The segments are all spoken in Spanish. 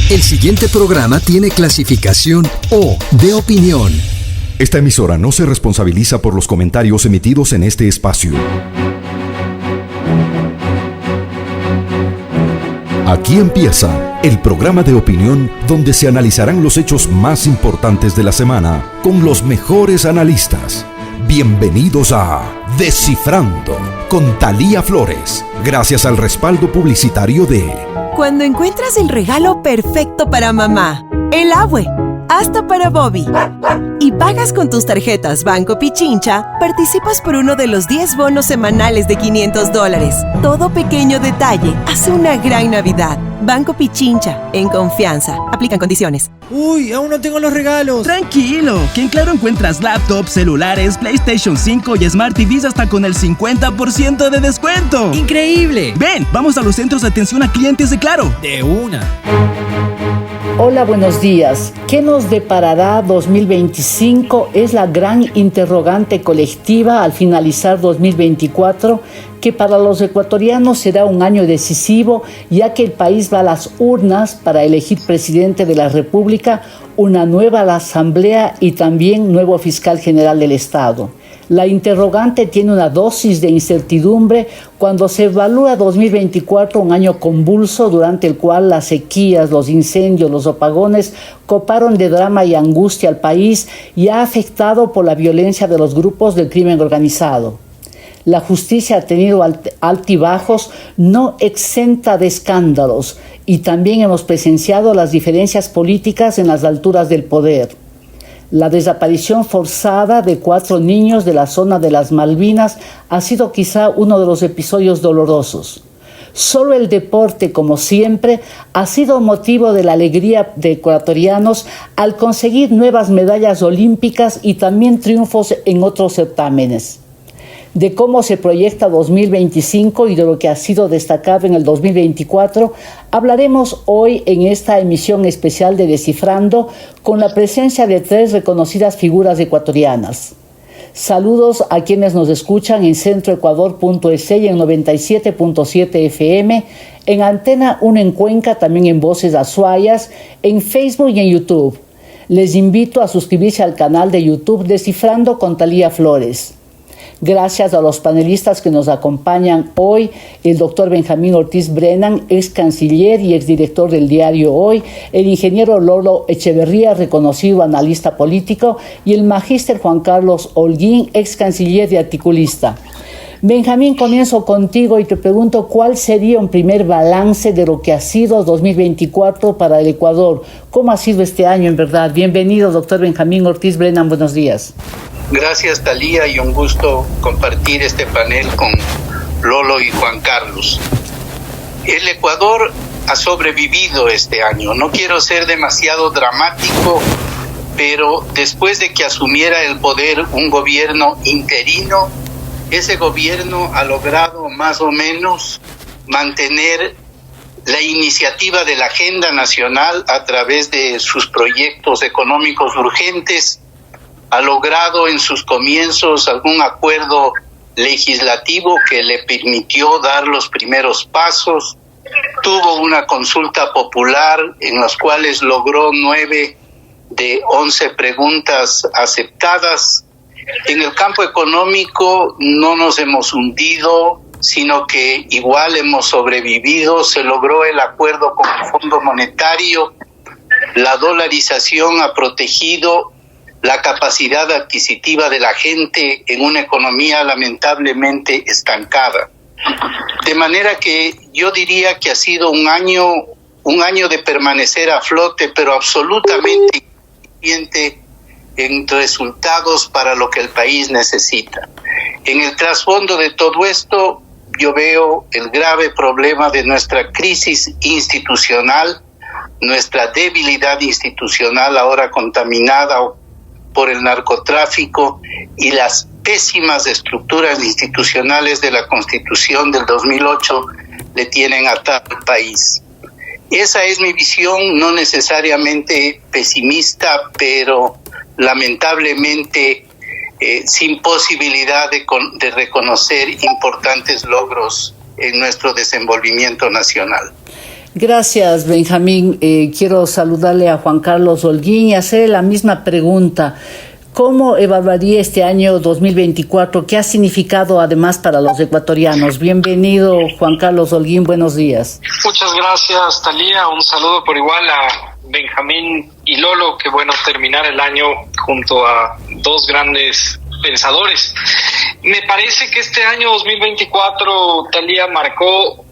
El siguiente programa tiene clasificación O de opinión. Esta emisora no se responsabiliza por los comentarios emitidos en este espacio. Aquí empieza el programa de opinión donde se analizarán los hechos más importantes de la semana con los mejores analistas. Bienvenidos a Descifrando con Thalía Flores, gracias al respaldo publicitario de... Cuando encuentras el regalo perfecto para mamá, el Abue, hasta para Bobby, y pagas con tus tarjetas Banco Pichincha, participas por uno de los 10 bonos semanales de $500. Todo pequeño detalle hace una gran Navidad. Banco Pichincha, en confianza. Aplican condiciones. ¡Uy! ¡Aún no tengo los regalos! ¡Tranquilo! Que en Claro encuentras laptops, celulares, PlayStation 5 y Smart TVs hasta con el 50% de descuento. ¡Increíble! Ven, vamos a los centros de atención a clientes de Claro. ¡De una! Hola, buenos días. ¿Qué nos deparará 2025? Es la gran interrogante colectiva al finalizar 2024, que para los ecuatorianos será un año decisivo, ya que el país va a las urnas para elegir presidente de la República, una nueva asamblea y también nuevo fiscal general del Estado. La interrogante tiene una dosis de incertidumbre cuando se evalúa 2024, un año convulso durante el cual las sequías, los incendios, los apagones coparon de drama y angustia al país y ha afectado por la violencia de los grupos del crimen organizado. La justicia ha tenido altibajos no exenta de escándalos y también hemos presenciado las diferencias políticas en las alturas del poder. La desaparición forzada de 4 niños de la zona de las Malvinas ha sido quizá uno de los episodios dolorosos. Solo el deporte, como siempre, ha sido motivo de la alegría de ecuatorianos al conseguir nuevas medallas olímpicas y también triunfos en otros certámenes. De cómo se proyecta 2025 y de lo que ha sido destacado en el 2024, hablaremos hoy en esta emisión especial de Descifrando con la presencia de 3 reconocidas figuras ecuatorianas. Saludos a quienes nos escuchan en centroecuador.es y en 97.7 FM, en Antena 1 en Cuenca, también en Voces Azuayas, en Facebook y en YouTube. Les invito a suscribirse al canal de YouTube Descifrando con Thalía Flores. Gracias a los panelistas que nos acompañan hoy, el doctor Benjamín Ortiz Brennan, ex canciller y exdirector del diario Hoy, el ingeniero Lolo Echeverría, reconocido analista político, y el magíster Juan Carlos Holguín, ex canciller y articulista. Benjamín, comienzo contigo y te pregunto cuál sería un primer balance de lo que ha sido 2024 para el Ecuador. ¿Cómo ha sido este año, en verdad? Bienvenido, doctor Benjamín Ortiz Brennan, buenos días. Gracias, Thalía, y un gusto compartir este panel con Lolo y Juan Carlos. El Ecuador ha sobrevivido este año. No quiero ser demasiado dramático, pero después de que asumiera el poder un gobierno interino, ese gobierno ha logrado más o menos mantener la iniciativa de la agenda nacional a través de sus proyectos económicos urgentes. Ha logrado en sus comienzos algún acuerdo legislativo que le permitió dar los primeros pasos. Tuvo una consulta popular en las cuales logró 9 de 11 preguntas aceptadas. En el campo económico no nos hemos hundido, sino que igual hemos sobrevivido. Se logró el acuerdo con el Fondo Monetario. La dolarización ha protegido la capacidad adquisitiva de la gente en una economía lamentablemente estancada. De manera que yo diría que ha sido un año de permanecer a flote, pero absolutamente insuficiente en resultados para lo que el país necesita. En el trasfondo de todo esto, yo veo el grave problema de nuestra crisis institucional, nuestra debilidad institucional ahora contaminada por el narcotráfico y las pésimas estructuras institucionales de la Constitución del 2008 le tienen atado al país. Esa es mi visión, no necesariamente pesimista, pero lamentablemente sin posibilidad de reconocer importantes logros en nuestro desenvolvimiento nacional. Gracias, Benjamín. Quiero saludarle a Juan Carlos Holguín y hacerle la misma pregunta. ¿Cómo evaluaría este año 2024? ¿Qué ha significado además para los ecuatorianos? Bienvenido, Juan Carlos Holguín, buenos días. Muchas gracias, Talía. Un saludo por igual a Benjamín y Lolo. Qué bueno terminar el año junto a dos grandes pensadores. Me parece que este año 2024, Talía, marcó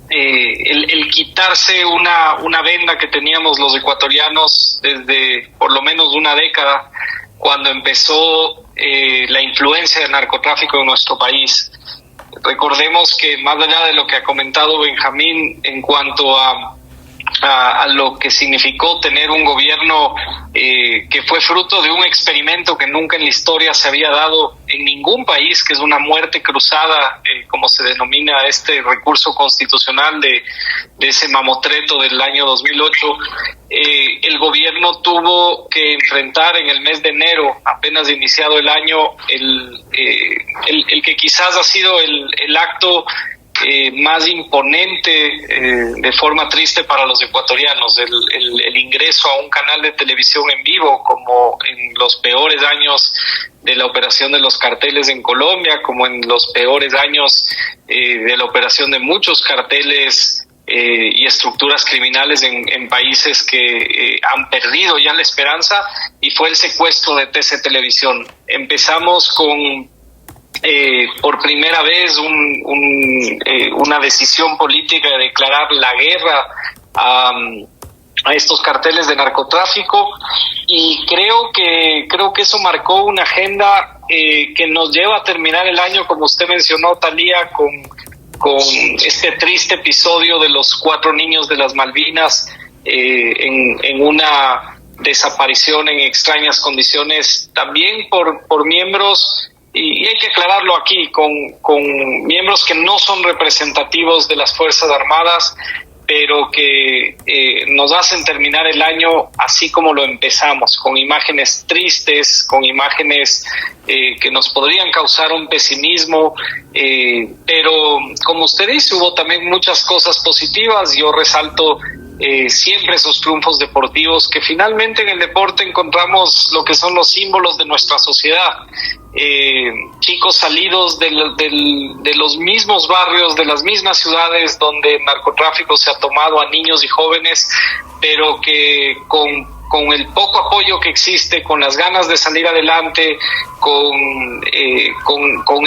el quitarse una venda que teníamos los ecuatorianos desde por lo menos una década, cuando empezó la influencia del narcotráfico en nuestro país. Recordemos que más allá de lo que ha comentado Benjamín en cuanto a lo que significó tener un gobierno que fue fruto de un experimento que nunca en la historia se había dado en ningún país, que es una muerte cruzada, como se denomina este recurso constitucional de ese mamotreto del año 2008, el gobierno tuvo que enfrentar en el mes de enero, apenas iniciado el año, el que quizás ha sido el acto más imponente, de forma triste para los ecuatorianos, el ingreso a un canal de televisión en vivo, como en los peores años de la operación de los carteles en Colombia, como en los peores años de la operación de muchos carteles y estructuras criminales en países que han perdido ya la esperanza, y fue el secuestro de TC Televisión. Empezamos con por primera vez una decisión política de declarar la guerra a estos carteles de narcotráfico, y creo que eso marcó una agenda que nos lleva a terminar el año, como usted mencionó, Talía, con este triste episodio de los 4 niños de las Malvinas en una desaparición en extrañas condiciones, también por miembros, y hay que aclararlo aquí, con miembros que no son representativos de las Fuerzas Armadas, pero que nos hacen terminar el año así como lo empezamos, con imágenes tristes, con imágenes que nos podrían causar un pesimismo, pero como usted dice, hubo también muchas cosas positivas. Yo resalto siempre esos triunfos deportivos, que finalmente en el deporte encontramos lo que son los símbolos de nuestra sociedad. Chicos salidos de los mismos barrios, de las mismas ciudades donde el narcotráfico se ha tomado a niños y jóvenes, pero que con el poco apoyo que existe, con las ganas de salir adelante, con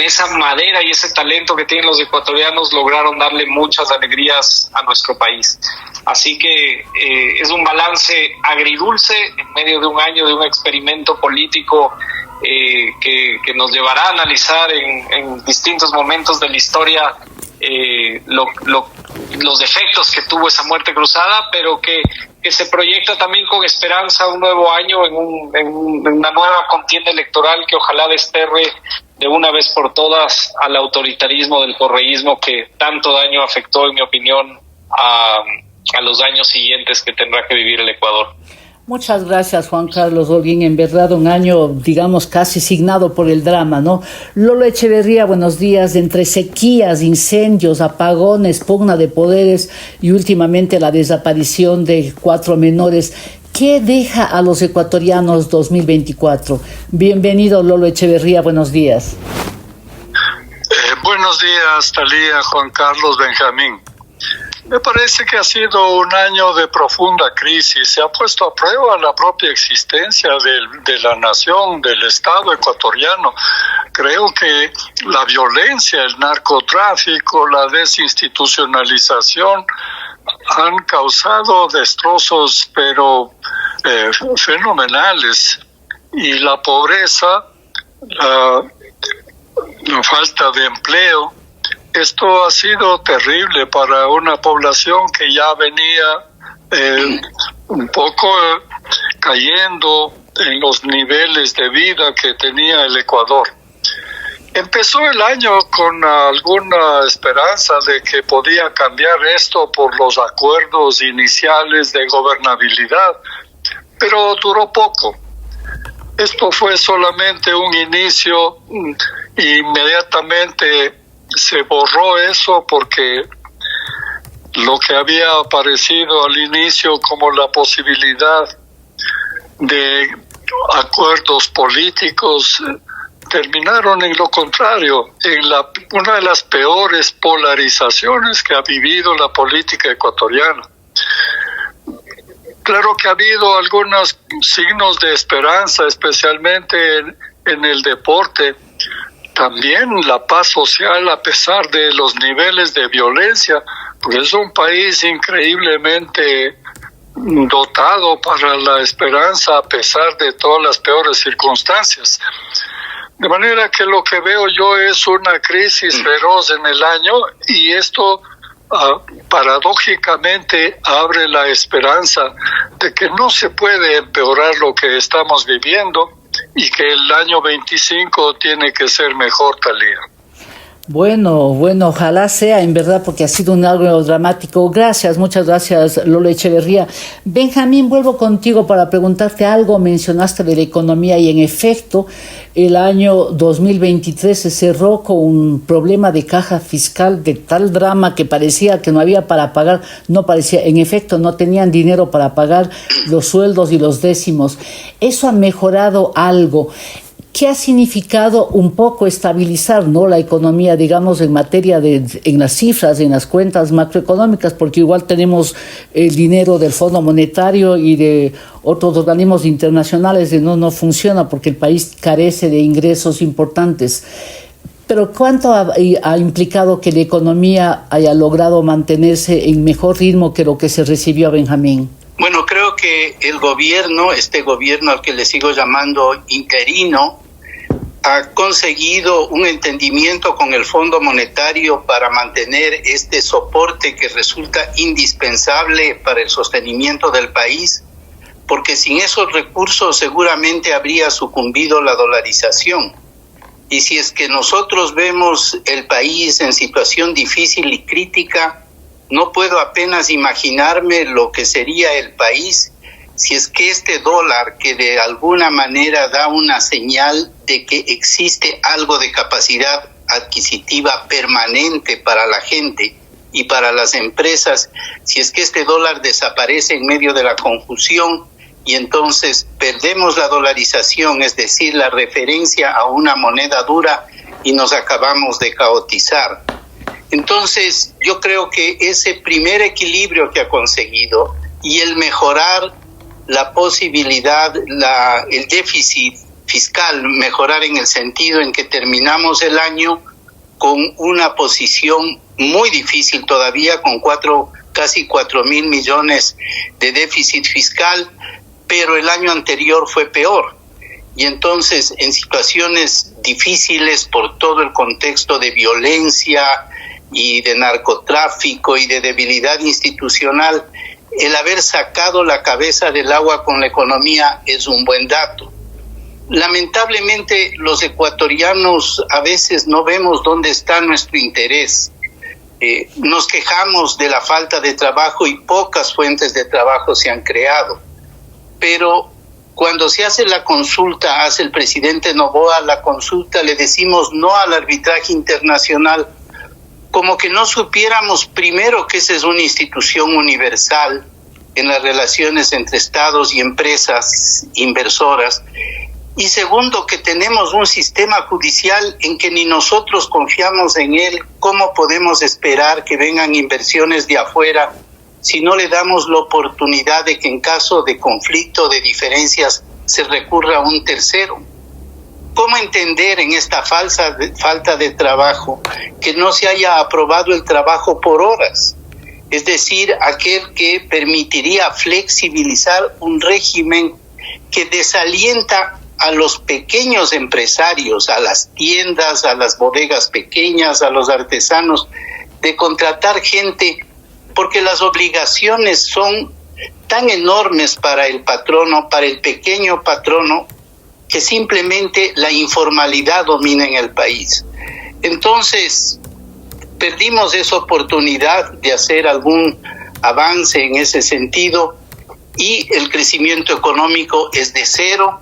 esa madera y ese talento que tienen los ecuatorianos, lograron darle muchas alegrías a nuestro país. Así que es un balance agridulce en medio de un año de un experimento político que nos llevará a analizar en distintos momentos de la historia los efectos que tuvo esa muerte cruzada, pero que se proyecta también con esperanza un nuevo año en una nueva contienda electoral que ojalá desterre de una vez por todas al autoritarismo del correísmo que tanto daño afectó, en mi opinión, a los años siguientes que tendrá que vivir el Ecuador. Muchas gracias, Juan Carlos Holguín. En verdad, un año, digamos, casi signado por el drama, ¿no? Lolo Echeverría, buenos días. Entre sequías, incendios, apagones, pugna de poderes y últimamente la desaparición de 4 menores, ¿qué deja a los ecuatorianos 2024? Bienvenido, Lolo Echeverría, buenos días. Buenos días, Talía, Juan Carlos, Benjamín. Me parece que ha sido un año de profunda crisis. Se ha puesto a prueba la propia existencia de la nación, del Estado ecuatoriano. Creo que la violencia, el narcotráfico, la desinstitucionalización han causado destrozos, pero fenomenales. Y la pobreza, la falta de empleo, esto ha sido terrible para una población que ya venía un poco cayendo en los niveles de vida que tenía el Ecuador. Empezó el año con alguna esperanza de que podía cambiar esto por los acuerdos iniciales de gobernabilidad, pero duró poco. Esto fue solamente un inicio, inmediatamente se borró eso porque lo que había aparecido al inicio como la posibilidad de acuerdos políticos terminaron en lo contrario, en una de las peores polarizaciones que ha vivido la política ecuatoriana. Claro que ha habido algunos signos de esperanza, especialmente en el deporte. También la paz social, a pesar de los niveles de violencia, pues es un país increíblemente dotado para la esperanza a pesar de todas las peores circunstancias. De manera que lo que veo yo es una crisis feroz en el año, y esto paradójicamente abre la esperanza de que no se puede empeorar lo que estamos viviendo y que el año 25 tiene que ser mejor, Talía. Bueno, ojalá sea en verdad, porque ha sido un algo dramático. Gracias, muchas gracias, Lolo Echeverría. Benjamín, vuelvo contigo para preguntarte algo. Mencionaste de la economía y en efecto el año 2023 se cerró con un problema de caja fiscal de tal drama que parecía que no había para pagar, no parecía, en efecto no tenían dinero para pagar los sueldos y los décimos. Eso ha mejorado algo. ¿Qué ha significado un poco estabilizar, ¿no?, la economía, digamos, en materia en las cifras, en las cuentas macroeconómicas? Porque igual tenemos el dinero del Fondo Monetario y de otros organismos internacionales de no funciona porque el país carece de ingresos importantes. Pero ¿cuánto ha implicado que la economía haya logrado mantenerse en mejor ritmo que lo que se recibió, Benjamín? Bueno, creo que el gobierno, este gobierno al que le sigo llamando interino, ha conseguido un entendimiento con el Fondo Monetario para mantener este soporte que resulta indispensable para el sostenimiento del país, porque sin esos recursos seguramente habría sucumbido la dolarización. Y si es que nosotros vemos el país en situación difícil y crítica, no puedo apenas imaginarme lo que sería el país si es que este dólar, que de alguna manera da una señal de que existe algo de capacidad adquisitiva permanente para la gente y para las empresas, si es que este dólar desaparece en medio de la confusión y entonces perdemos la dolarización, es decir, la referencia a una moneda dura, y nos acabamos de caotizar. Entonces, yo creo que ese primer equilibrio que ha conseguido y el mejorar la posibilidad, el déficit fiscal, mejorar en el sentido en que terminamos el año con una posición muy difícil todavía, con casi 4,000 millones de déficit fiscal, pero el año anterior fue peor. Y entonces, en situaciones difíciles por todo el contexto de violencia y de narcotráfico y de debilidad institucional, el haber sacado la cabeza del agua con la economía es un buen dato. Lamentablemente, los ecuatorianos a veces no vemos dónde está nuestro interés. Nos quejamos de la falta de trabajo y pocas fuentes de trabajo se han creado. Pero cuando se hace la consulta, hace el presidente Noboa la consulta, le decimos no al arbitraje internacional, como que no supiéramos primero que esa es una institución universal en las relaciones entre estados y empresas inversoras, y segundo, que tenemos un sistema judicial en que ni nosotros confiamos en él. ¿Cómo podemos esperar que vengan inversiones de afuera si no le damos la oportunidad de que en caso de conflicto, de diferencias, se recurra a un tercero? ¿Cómo entender en esta falta de trabajo que no se haya aprobado el trabajo por horas? Es decir, aquel que permitiría flexibilizar un régimen que desalienta a los pequeños empresarios, a las tiendas, a las bodegas pequeñas, a los artesanos, de contratar gente, porque las obligaciones son tan enormes para el patrono, para el pequeño patrono, que simplemente la informalidad domina en el país. Entonces, perdimos esa oportunidad de hacer algún avance en ese sentido, y el crecimiento económico es de cero,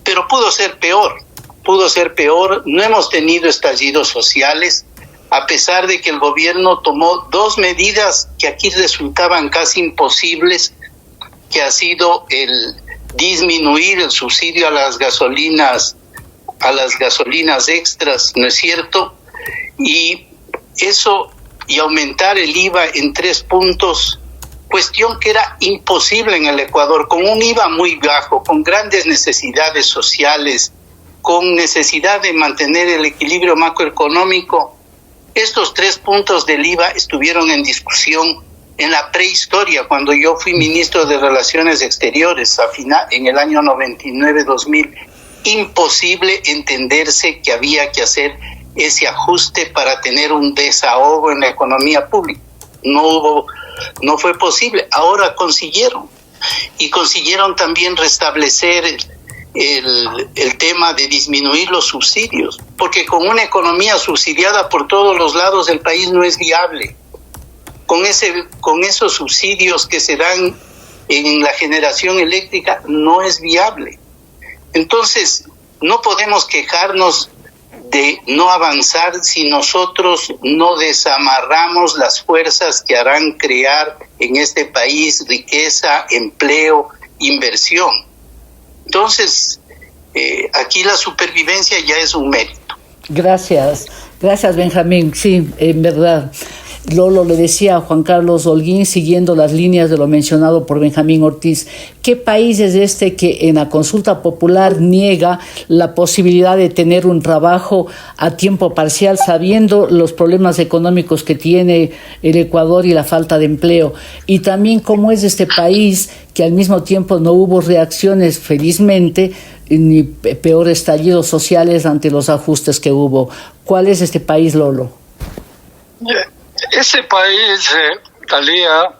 pero pudo ser peor, no hemos tenido estallidos sociales, a pesar de que el gobierno tomó 2 medidas que aquí resultaban casi imposibles, que ha sido el disminuir el subsidio a las gasolinas extras, ¿no es cierto? Y eso, y aumentar el IVA en 3 puntos, cuestión que era imposible en el Ecuador, con un IVA muy bajo, con grandes necesidades sociales, con necesidad de mantener el equilibrio macroeconómico. Estos 3 puntos del IVA estuvieron en discusión en la prehistoria, cuando yo fui ministro de Relaciones Exteriores, en el año 99-2000, imposible entenderse que había que hacer ese ajuste para tener un desahogo en la economía pública. No fue posible. Ahora consiguieron. Y consiguieron también restablecer el tema de disminuir los subsidios, porque con una economía subsidiada por todos los lados del país no es viable. Con esos subsidios que se dan en la generación eléctrica no es viable. Entonces, no podemos quejarnos de no avanzar si nosotros no desamarramos las fuerzas que harán crear en este país riqueza, empleo, inversión. Entonces, aquí la supervivencia ya es un mérito. Gracias Benjamín, sí, en verdad. Lolo le decía a Juan Carlos Holguín, siguiendo las líneas de lo mencionado por Benjamín Ortiz, ¿qué país es este que en la consulta popular niega la posibilidad de tener un trabajo a tiempo parcial, sabiendo los problemas económicos que tiene el Ecuador y la falta de empleo? Y también cómo es este país que al mismo tiempo no hubo reacciones, felizmente, ni peor estallidos sociales ante los ajustes que hubo. ¿Cuál es este país, Lolo? Ese país, Talía,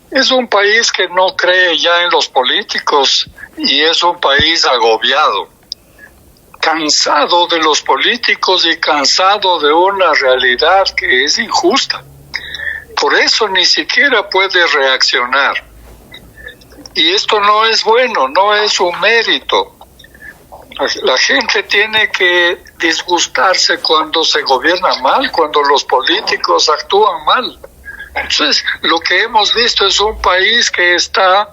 es un país que no cree ya en los políticos y es un país agobiado, cansado de los políticos y cansado de una realidad que es injusta. Por eso ni siquiera puede reaccionar. Y esto no es bueno, no es un mérito. La gente tiene que disgustarse cuando se gobierna mal, cuando los políticos actúan mal. Entonces, lo que hemos visto es un país que está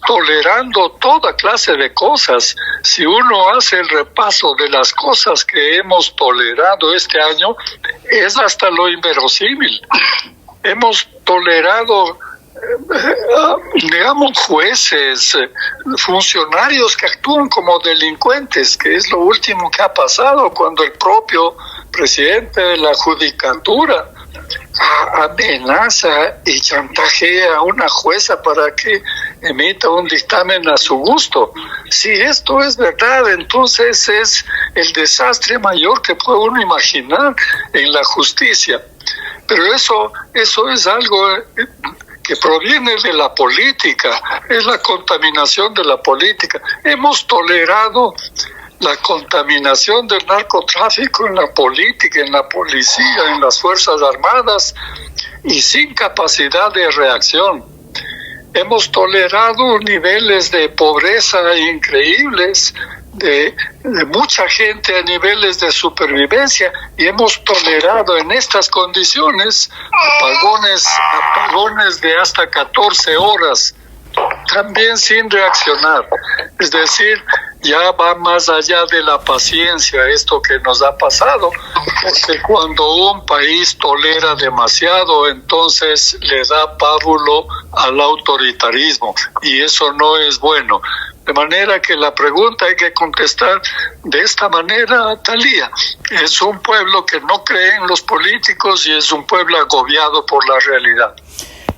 tolerando toda clase de cosas. Si uno hace el repaso de las cosas que hemos tolerado este año, es hasta lo inverosímil. Hemos tolerado digamos, jueces, funcionarios que actúan como delincuentes, que es lo último que ha pasado cuando el propio presidente de la judicatura amenaza y chantajea a una jueza para que emita un dictamen a su gusto. Si esto es verdad, entonces es el desastre mayor que puede uno imaginar en la justicia. Pero eso es algo que proviene de la política, es la contaminación de la política. Hemos tolerado la contaminación del narcotráfico en la política, en la policía, en las Fuerzas Armadas, y sin capacidad de reacción. Hemos tolerado niveles de pobreza increíbles, de mucha gente a niveles de supervivencia, y hemos tolerado en estas condiciones apagones de hasta 14 horas, también sin reaccionar. Es decir, ya va más allá de la paciencia esto que nos ha pasado, porque cuando un país tolera demasiado, entonces le da pábulo al autoritarismo, y eso no es bueno. De manera que la pregunta hay que contestar de esta manera, Talía. Es un pueblo que no cree en los políticos y es un pueblo agobiado por la realidad.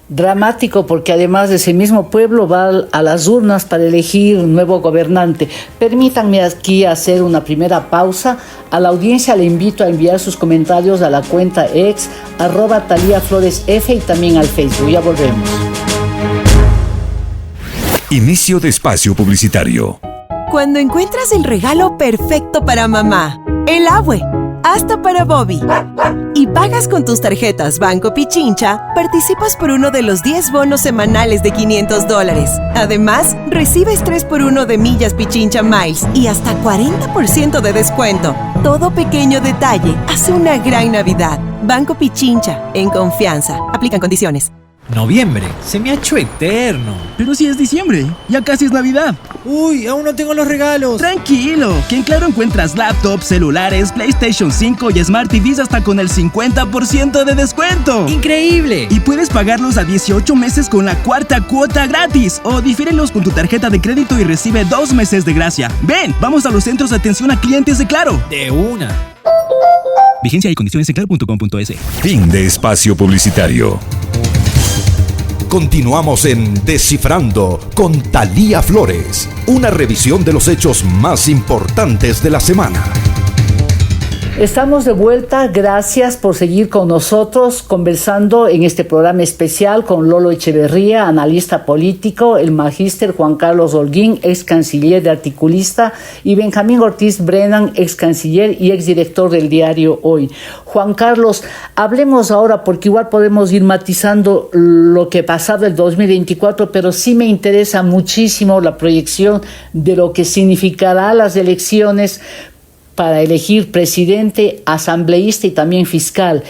Dramático, porque además de ese mismo pueblo va a las urnas para elegir un nuevo gobernante. Permítanme aquí hacer una primera pausa. A la audiencia le invito a enviar sus comentarios a la cuenta ex @TalíaFloresF y también al Facebook. Ya volvemos. Inicio de espacio publicitario. Cuando encuentras el regalo perfecto para mamá, el Abue. hasta para Bobby. Y pagas con tus tarjetas Banco Pichincha, participas por uno de los 10 bonos semanales de $500. Además, recibes 3x1 de millas Pichincha Miles y hasta 40% de descuento. Todo pequeño detalle hace una gran Navidad. Banco Pichincha, en confianza. Aplican condiciones. Noviembre, se me ha hecho eterno. Pero si es diciembre, ya casi es Navidad. Uy, aún no tengo los regalos. Tranquilo, que en Claro encuentras laptops, celulares, PlayStation 5 y Smart TVs hasta con el 50% de descuento. ¡Increíble! Y puedes pagarlos a 18 meses con la cuarta cuota gratis. O difírelos con tu tarjeta de crédito y recibe 2 meses de gracia. Ven, vamos a los centros de atención a clientes de Claro. De una. Vigencia y condiciones en claro.com.es. Fin de espacio publicitario. Continuamos en Descifrando con Thalía Flores, una revisión de los hechos más importantes de la semana. Estamos de vuelta, gracias por seguir con nosotros conversando en este programa especial con Lolo Echeverría, analista político, el magíster Juan Carlos Holguín, ex canciller de Articulista, y Benjamín Ortiz Brennan, ex canciller y ex director del diario Hoy. Juan Carlos, hablemos ahora porque igual podemos ir matizando lo que pasaba el 2024, pero sí me interesa muchísimo la proyección de lo que significará las elecciones para elegir presidente, asambleísta y también fiscal.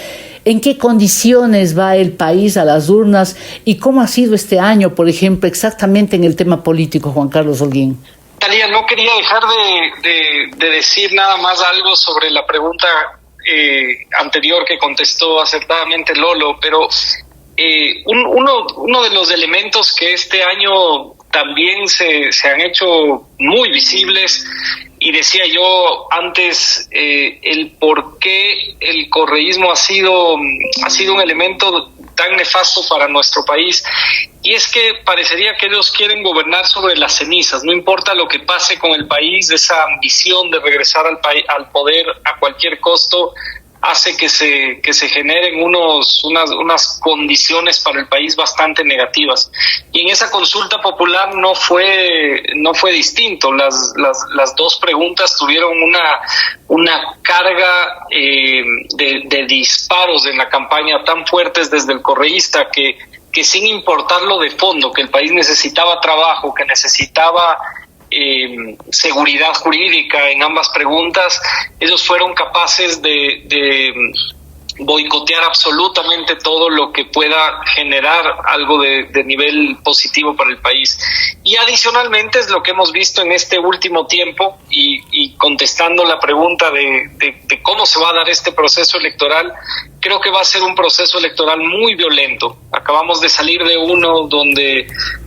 ¿En qué condiciones va el país a las urnas y cómo ha sido este año, por ejemplo, exactamente en el tema político, Juan Carlos Holguín? Talía, no quería dejar de decir nada más algo sobre la pregunta anterior que contestó acertadamente Lolo, pero uno de los elementos que este año también se han hecho muy visibles, y decía yo antes el por qué el correísmo ha sido un elemento tan nefasto para nuestro país, y es que parecería que ellos quieren gobernar sobre las cenizas, no importa lo que pase con el país. Esa ambición de regresar al poder a cualquier costo hace que se generen unas condiciones para el país bastante negativas. Y en esa consulta popular no fue distinto. Las dos preguntas tuvieron una carga de disparos en la campaña tan fuertes desde el correísta que sin importar lo de fondo, que el país necesitaba trabajo, que necesitaba seguridad jurídica en ambas preguntas, ellos fueron capaces de boicotear absolutamente todo lo que pueda generar algo de nivel positivo para el país. Y adicionalmente es lo que hemos visto en este último tiempo, y contestando la pregunta de cómo se va a dar este proceso electoral, creo que va a ser un proceso electoral muy violento. Acabamos de salir de uno donde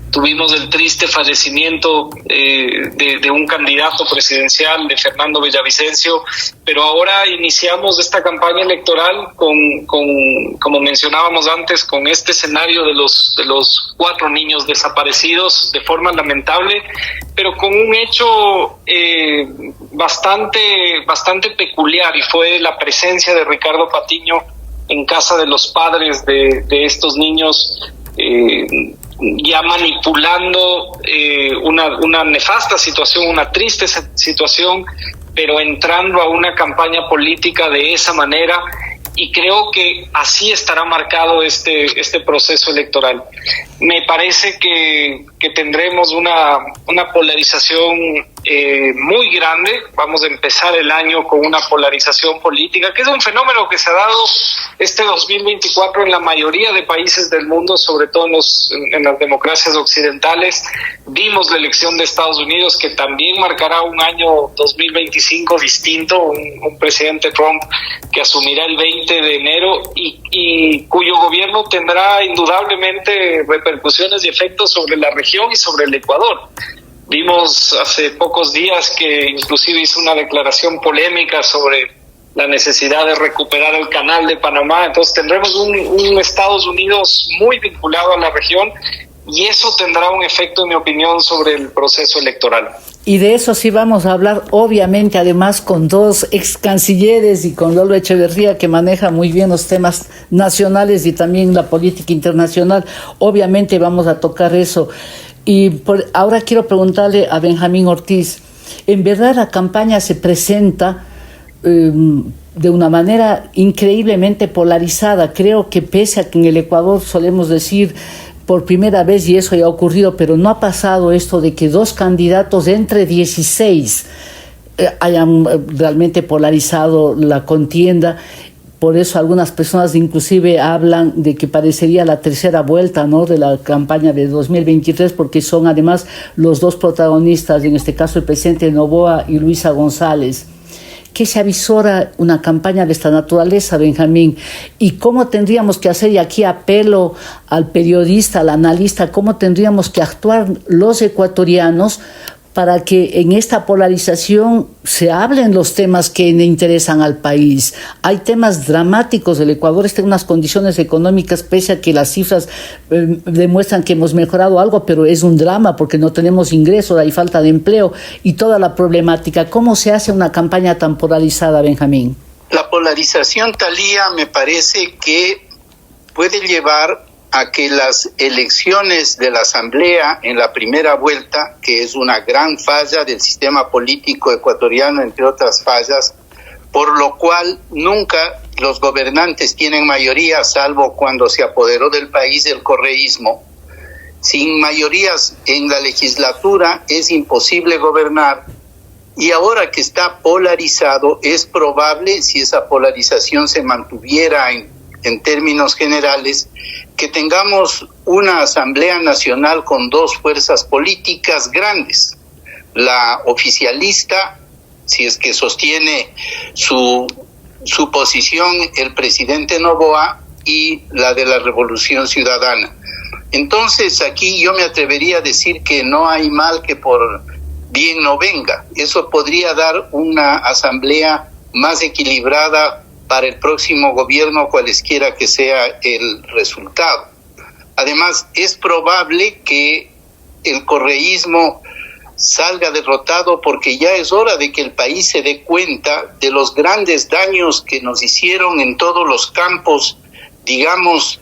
tuvimos el triste fallecimiento de un candidato presidencial, de Fernando Villavicencio, pero ahora iniciamos esta campaña electoral como mencionábamos antes, con este escenario de los 4 niños desaparecidos de forma lamentable, pero con un hecho bastante peculiar, y fue la presencia de Ricardo Patiño en casa de los padres de estos niños, ya manipulando una nefasta situación, una triste situación, pero entrando a una campaña política de esa manera, y creo que así estará marcado este proceso electoral. Me parece que tendremos una polarización muy grande. Vamos a empezar el año con una polarización política, que es un fenómeno que se ha dado este 2024 en la mayoría de países del mundo, sobre todo en las democracias occidentales. Vimos la elección de Estados Unidos, que también marcará un año 2025 distinto, un presidente Trump que asumirá el 20 de enero y cuyo gobierno tendrá indudablemente repercusiones y efectos sobre la región y sobre el Ecuador. Vimos hace pocos días que inclusive hizo una declaración polémica sobre la necesidad de recuperar el canal de Panamá. Entonces tendremos un Estados Unidos muy vinculado a la región, y eso tendrá un efecto, en mi opinión, sobre el proceso electoral. Y de eso sí vamos a hablar, obviamente, además con 2 ex cancilleres y con Lolo Echeverría, que maneja muy bien los temas nacionales y también la política internacional. Obviamente vamos a tocar eso. Y ahora quiero preguntarle a Benjamín Ortiz, ¿en verdad la campaña se presenta de una manera increíblemente polarizada. Creo que pese a que en el Ecuador solemos decir por primera vez, y eso ya ha ocurrido, pero no ha pasado esto de que 2 candidatos entre 16 hayan realmente polarizado la contienda. Por eso algunas personas inclusive hablan de que parecería la tercera vuelta, ¿no?, de la campaña de 2023, porque son además los 2 protagonistas, en este caso el presidente Noboa y Luisa González. ¿Qué se avisora una campaña de esta naturaleza, Benjamín? ¿Y cómo tendríamos que hacer, y aquí apelo al periodista, al analista, cómo tendríamos que actuar los ecuatorianos para que en esta polarización se hablen los temas que le interesan al país? Hay temas dramáticos. El Ecuador está en unas condiciones económicas, pese a que las cifras demuestran que hemos mejorado algo, pero es un drama porque no tenemos ingresos, hay falta de empleo y toda la problemática. ¿Cómo se hace una campaña tan polarizada, Benjamín? La polarización, Thalía, me parece que puede llevar a que las elecciones de la Asamblea en la primera vuelta, que es una gran falla del sistema político ecuatoriano, entre otras fallas, por lo cual nunca los gobernantes tienen mayoría, salvo cuando se apoderó del país el correísmo. Sin mayorías en la legislatura es imposible gobernar, y ahora que está polarizado, es probable, si esa polarización se mantuviera en términos generales, que tengamos una Asamblea Nacional con 2 fuerzas políticas grandes. La oficialista, si es que sostiene su posición el presidente Noboa, y la de la Revolución Ciudadana. Entonces aquí yo me atrevería a decir que no hay mal que por bien no venga. Eso podría dar una asamblea más equilibrada para el próximo gobierno, cualesquiera que sea el resultado. Además, es probable que el correísmo salga derrotado, porque ya es hora de que el país se dé cuenta de los grandes daños que nos hicieron en todos los campos, digamos,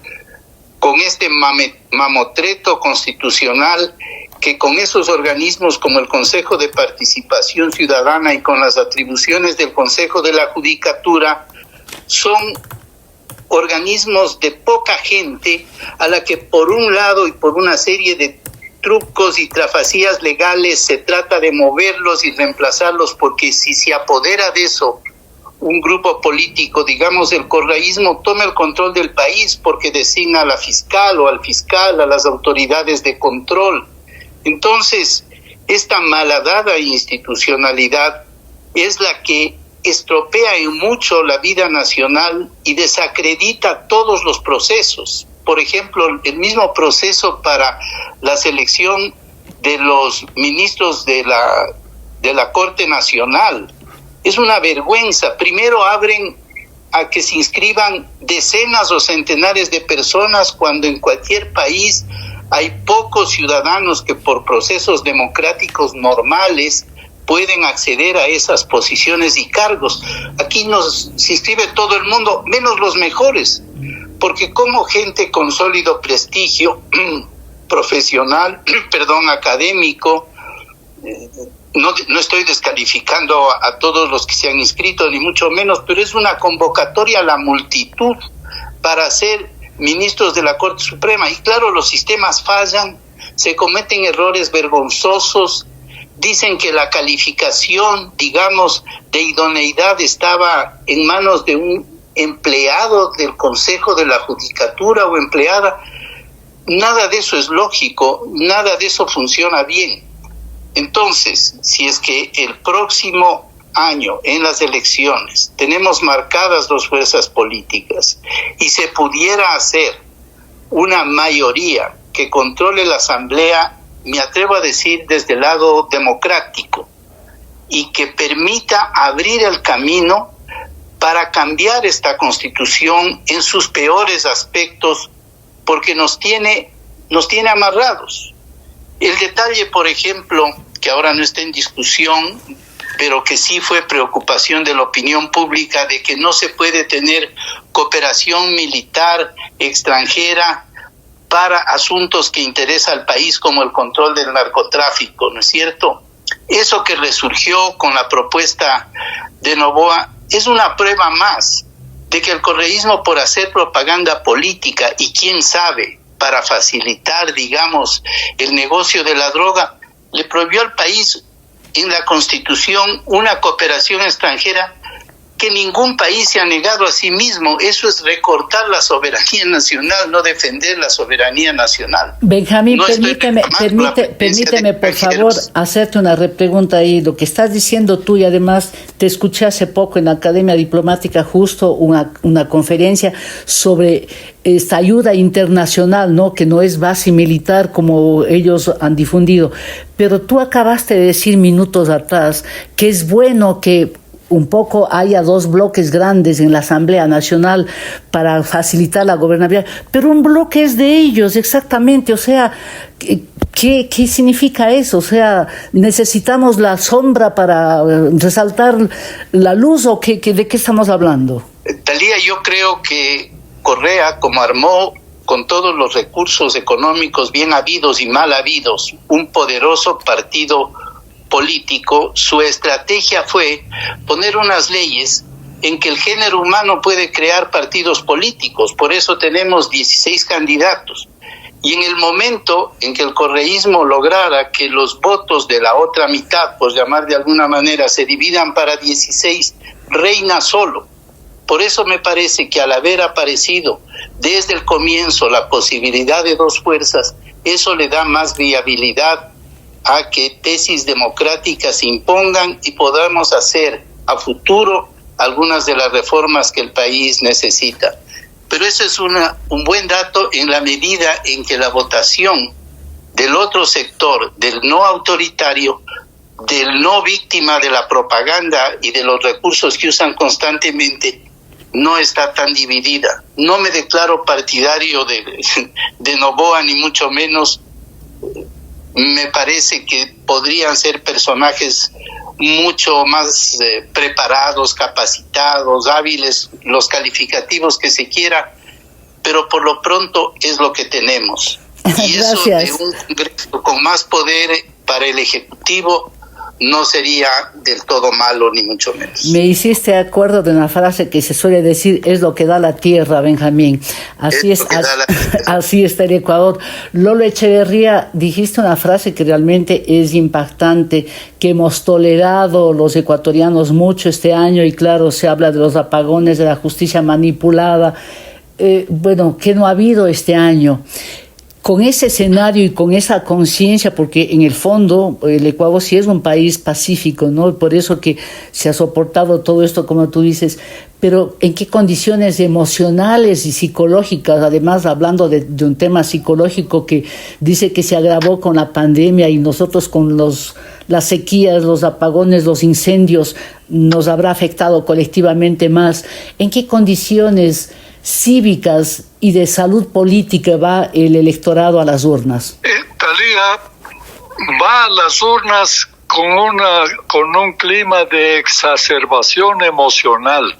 con este mamotreto constitucional, que con esos organismos como el Consejo de Participación Ciudadana y con las atribuciones del Consejo de la Judicatura, son organismos de poca gente, a la que por un lado y por una serie de trucos y trafacías legales se trata de moverlos y reemplazarlos, porque si se apodera de eso un grupo político, digamos el correísmo, toma el control del país porque designa a la fiscal o al fiscal, a las autoridades de control. Entonces, esta malhadada institucionalidad es la que estropea en mucho la vida nacional y desacredita todos los procesos. Por ejemplo, el mismo proceso para la selección de los ministros de la Corte Nacional. Es una vergüenza. Primero abren a que se inscriban decenas o centenares de personas, cuando en cualquier país hay pocos ciudadanos que por procesos democráticos normales pueden acceder a esas posiciones y cargos. Aquí se inscribe todo el mundo, menos los mejores, porque como gente con sólido prestigio profesional, académico, no estoy descalificando a todos los que se han inscrito, ni mucho menos, pero es una convocatoria a la multitud para ser ministros de la Corte Suprema. Y claro, los sistemas fallan, se cometen errores vergonzosos. Dicen que la calificación, digamos, de idoneidad estaba en manos de un empleado del Consejo de la Judicatura o empleada. Nada de eso es lógico, nada de eso funciona bien. Entonces, si es que el próximo año en las elecciones tenemos marcadas 2 fuerzas políticas y se pudiera hacer una mayoría que controle la Asamblea, me atrevo a decir desde el lado democrático, y que permita abrir el camino para cambiar esta Constitución en sus peores aspectos, porque nos tiene amarrados. El detalle, por ejemplo, que ahora no está en discusión, pero que sí fue preocupación de la opinión pública, de que no se puede tener cooperación militar extranjera para asuntos que interesa al país, como el control del narcotráfico, ¿no es cierto? Eso que resurgió con la propuesta de Noboa es una prueba más de que el correísmo, por hacer propaganda política y quién sabe, para facilitar, digamos, el negocio de la droga, le prohibió al país en la Constitución una cooperación extranjera que ningún país se ha negado a sí mismo. Eso es recortar la soberanía nacional, no defender la soberanía nacional. Benjamín, no permíteme por favor hacerte una repregunta ahí. Lo que estás diciendo tú, y además te escuché hace poco en la Academia Diplomática justo una conferencia sobre esta ayuda internacional, ¿no? Que no es base militar como ellos han difundido. Pero tú acabaste de decir minutos atrás que es bueno que un poco haya dos bloques grandes en la Asamblea Nacional para facilitar la gobernabilidad, pero un bloque es de ellos, exactamente. O sea, ¿qué significa eso? O sea, ¿necesitamos la sombra para resaltar la luz o de qué estamos hablando? Talía, yo creo que Correa, como armó con todos los recursos económicos bien habidos y mal habidos un poderoso partido político, su estrategia fue poner unas leyes en que el género humano puede crear partidos políticos. Por eso tenemos 16 candidatos. Y en el momento en que el correísmo lograra que los votos de la otra mitad, por llamar de alguna manera, se dividan para 16, reina solo. Por eso me parece que al haber aparecido desde el comienzo la posibilidad de dos fuerzas, eso le da más viabilidad a que tesis democráticas se impongan y podamos hacer a futuro algunas de las reformas que el país necesita. Pero eso es un buen dato en la medida en que la votación del otro sector, del no autoritario, del no víctima de la propaganda y de los recursos que usan constantemente, no está tan dividida. No me declaro partidario de Noboa, ni mucho menos. Me parece que podrían ser personajes mucho más preparados, capacitados, hábiles, los calificativos que se quiera, pero por lo pronto es lo que tenemos. Y eso de un Congreso con más poder para el Ejecutivo no sería del todo malo, ni mucho menos. Me hiciste acuerdo de una frase que se suele decir: es lo que da la tierra, Benjamín. Así está el Ecuador. Lolo Echeverría, dijiste una frase que realmente es impactante, que hemos tolerado los ecuatorianos mucho este año, y claro, se habla de los apagones, de la justicia manipulada. ¿Qué no ha habido este año? Con ese escenario y con esa conciencia, porque en el fondo el Ecuador sí es un país pacífico, ¿no? Por eso que se ha soportado todo esto, como tú dices, pero ¿en qué condiciones emocionales y psicológicas? Además, hablando de un tema psicológico que dice que se agravó con la pandemia, y nosotros con las sequías, los apagones, los incendios, nos habrá afectado colectivamente más. ¿En qué condiciones cívicas y de salud política va el electorado a las urnas? Talía, va a las urnas con un clima de exacerbación emocional.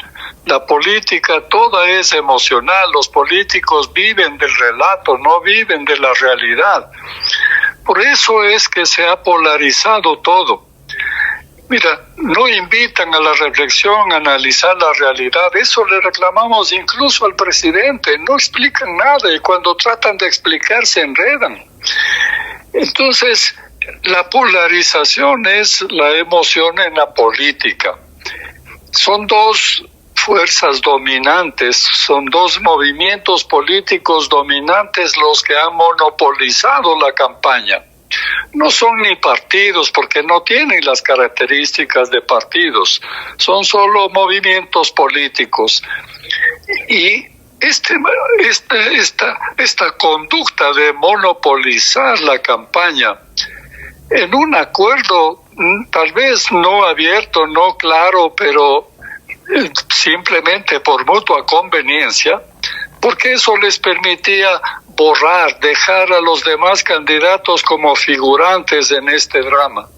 La política toda es emocional. Los políticos viven del relato, no viven de la realidad. Por eso es que se ha polarizado todo. Mira, no invitan a la reflexión, a analizar la realidad. Eso le reclamamos incluso al presidente. No explican nada, y cuando tratan de explicar se enredan. Entonces, la polarización es la emoción en la política. Son dos fuerzas dominantes, son dos movimientos políticos dominantes los que han monopolizado la campaña. No son ni partidos, porque no tienen las características de partidos, son solo movimientos políticos. Y esta conducta de monopolizar la campaña en un acuerdo tal vez no abierto, no claro, pero simplemente por mutua conveniencia, porque eso les permitía borrar, dejar a los demás candidatos como figurantes en este drama.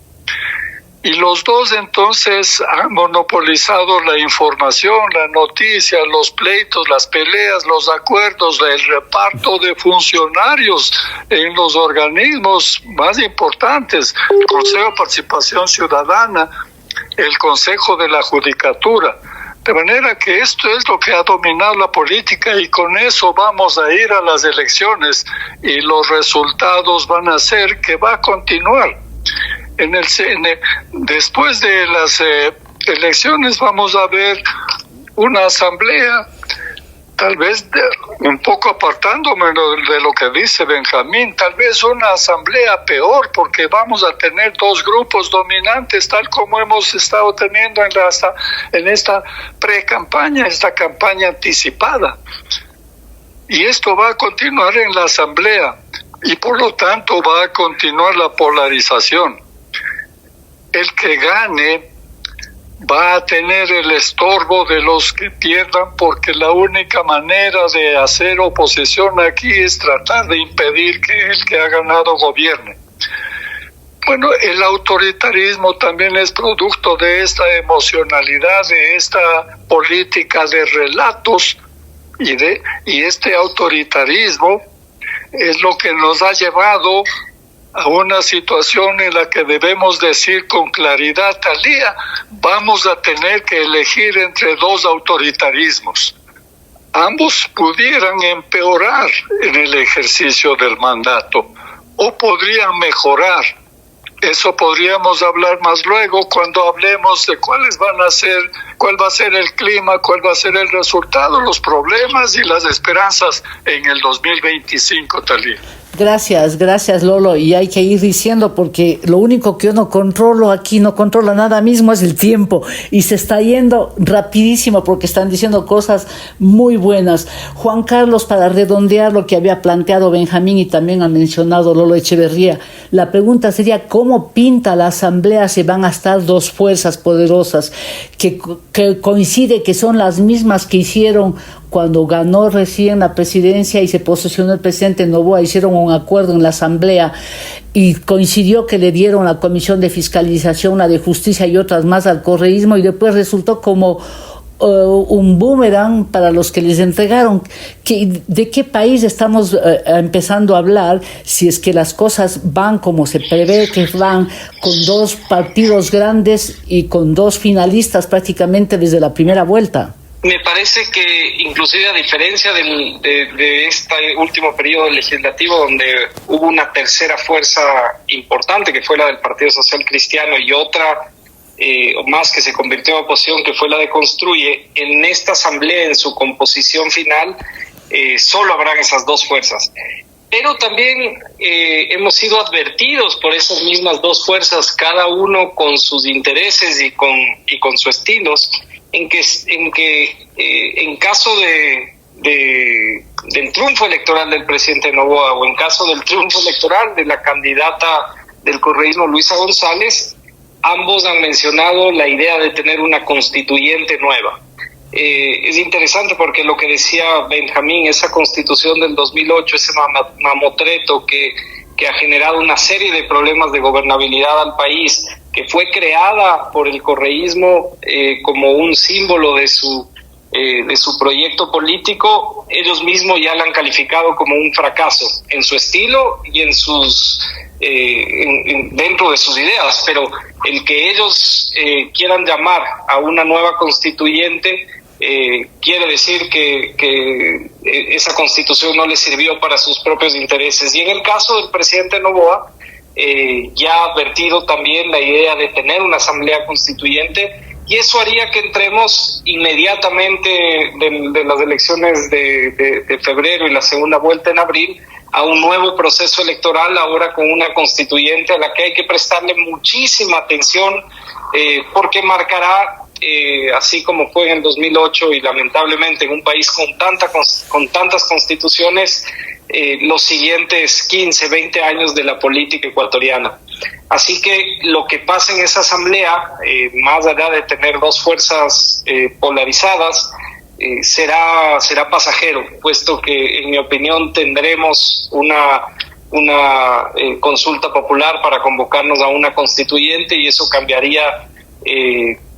Y los dos entonces han monopolizado la información, la noticia, los pleitos, las peleas, los acuerdos, el reparto de funcionarios en los organismos más importantes, el Consejo de Participación Ciudadana, el Consejo de la Judicatura. De manera que esto es lo que ha dominado la política y con eso vamos a ir a las elecciones y los resultados van a ser que va a continuar. Después de las elecciones vamos a ver una asamblea, tal vez un poco apartándome de lo que dice Benjamín, tal vez una asamblea peor, porque vamos a tener dos grupos dominantes, tal como hemos estado teniendo en esta pre-campaña, esta campaña anticipada. Y esto va a continuar en la asamblea, y por lo tanto va a continuar la polarización. El que gane va a tener el estorbo de los que pierdan, porque la única manera de hacer oposición aquí es tratar de impedir que el que ha ganado gobierne. Bueno, el autoritarismo también es producto de esta emocionalidad, de esta política de relatos, y este autoritarismo es lo que nos ha llevado a una situación en la que debemos decir con claridad, Talía, vamos a tener que elegir entre dos autoritarismos. Ambos pudieran empeorar en el ejercicio del mandato o podrían mejorar. Eso podríamos hablar más luego cuando hablemos de cuál va a ser el clima, cuál va a ser el resultado, los problemas y las esperanzas en el 2025, Talía. Gracias, Lolo, y hay que ir diciendo porque lo único que yo no controlo aquí, no controla nada mismo es el tiempo y se está yendo rapidísimo porque están diciendo cosas muy buenas. Juan Carlos, para redondear lo que había planteado Benjamín y también ha mencionado Lolo Echeverría, la pregunta sería ¿cómo pinta la asamblea si van a estar dos fuerzas poderosas que coincide que son las mismas que hicieron cuando ganó recién la presidencia y se posesionó el presidente Noboa, hicieron un acuerdo en la asamblea y coincidió que le dieron la comisión de fiscalización, la de justicia y otras más al correísmo y después resultó como un boomerang para los que les entregaron? ¿De qué país estamos empezando a hablar si es que las cosas van como se prevé que van, con dos partidos grandes y con dos finalistas prácticamente desde la primera vuelta? Me parece que inclusive a diferencia de este último periodo legislativo donde hubo una tercera fuerza importante que fue la del Partido Social Cristiano y otra más que se convirtió en oposición que fue la de Construye, en esta asamblea en su composición final solo habrán esas dos fuerzas. Pero también hemos sido advertidos por esas mismas dos fuerzas, cada uno con sus intereses y con sus estilos, en que en caso del triunfo electoral del presidente Noboa o en caso del triunfo electoral de la candidata del correísmo Luisa González, ambos han mencionado la idea de tener una constituyente nueva. Es interesante porque lo que decía Benjamín, esa constitución del 2008, ese mamotreto que ha generado una serie de problemas de gobernabilidad al país, que fue creada por el correísmo como un símbolo de su proyecto político, ellos mismos ya la han calificado como un fracaso en su estilo y en sus dentro de sus ideas, pero el que ellos quieran llamar a una nueva constituyente quiere decir que esa constitución no les sirvió para sus propios intereses. Y en el caso del presidente Noboa, ya ha advertido también la idea de tener una asamblea constituyente, y eso haría que entremos inmediatamente de las elecciones de febrero y la segunda vuelta en abril a un nuevo proceso electoral, ahora con una constituyente a la que hay que prestarle muchísima atención, porque marcará, así como fue en el 2008 y lamentablemente en un país con tantas constituciones, los siguientes 15, 20 años de la política ecuatoriana. Así que lo que pasa en esa asamblea, más allá de tener dos fuerzas polarizadas, será pasajero, puesto que en mi opinión tendremos una consulta popular para convocarnos a una constituyente, y eso cambiaría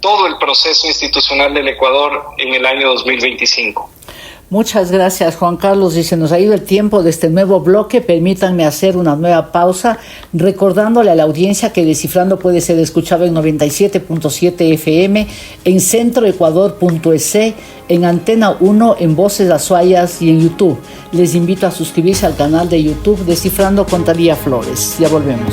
todo el proceso institucional del Ecuador en el año 2025. Muchas gracias, Juan Carlos. Y se nos ha ido el tiempo de este nuevo bloque. Permítanme hacer una nueva pausa, recordándole a la audiencia que Descifrando puede ser escuchado en 97.7 FM, en centroecuador.es, en Antena 1, en Voces Azuayas y en YouTube. Les invito a suscribirse al canal de YouTube Descifrando con Talía Flores. Ya volvemos.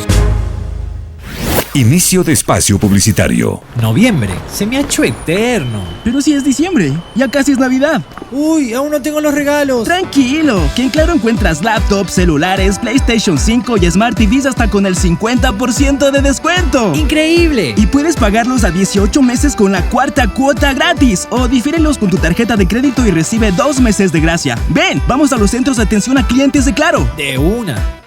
Inicio de espacio publicitario. Noviembre, se me ha hecho eterno. Pero si es diciembre, ya casi es Navidad. Uy, aún no tengo los regalos. Tranquilo, que en Claro encuentras laptops, celulares, PlayStation 5 y Smart TVs hasta con el 50% de descuento. ¡Increíble! Y puedes pagarlos a 18 meses con la cuarta cuota gratis. O difírelos con tu tarjeta de crédito y recibe 2 meses de gracia. Ven, vamos a los centros de atención a clientes de Claro. De una.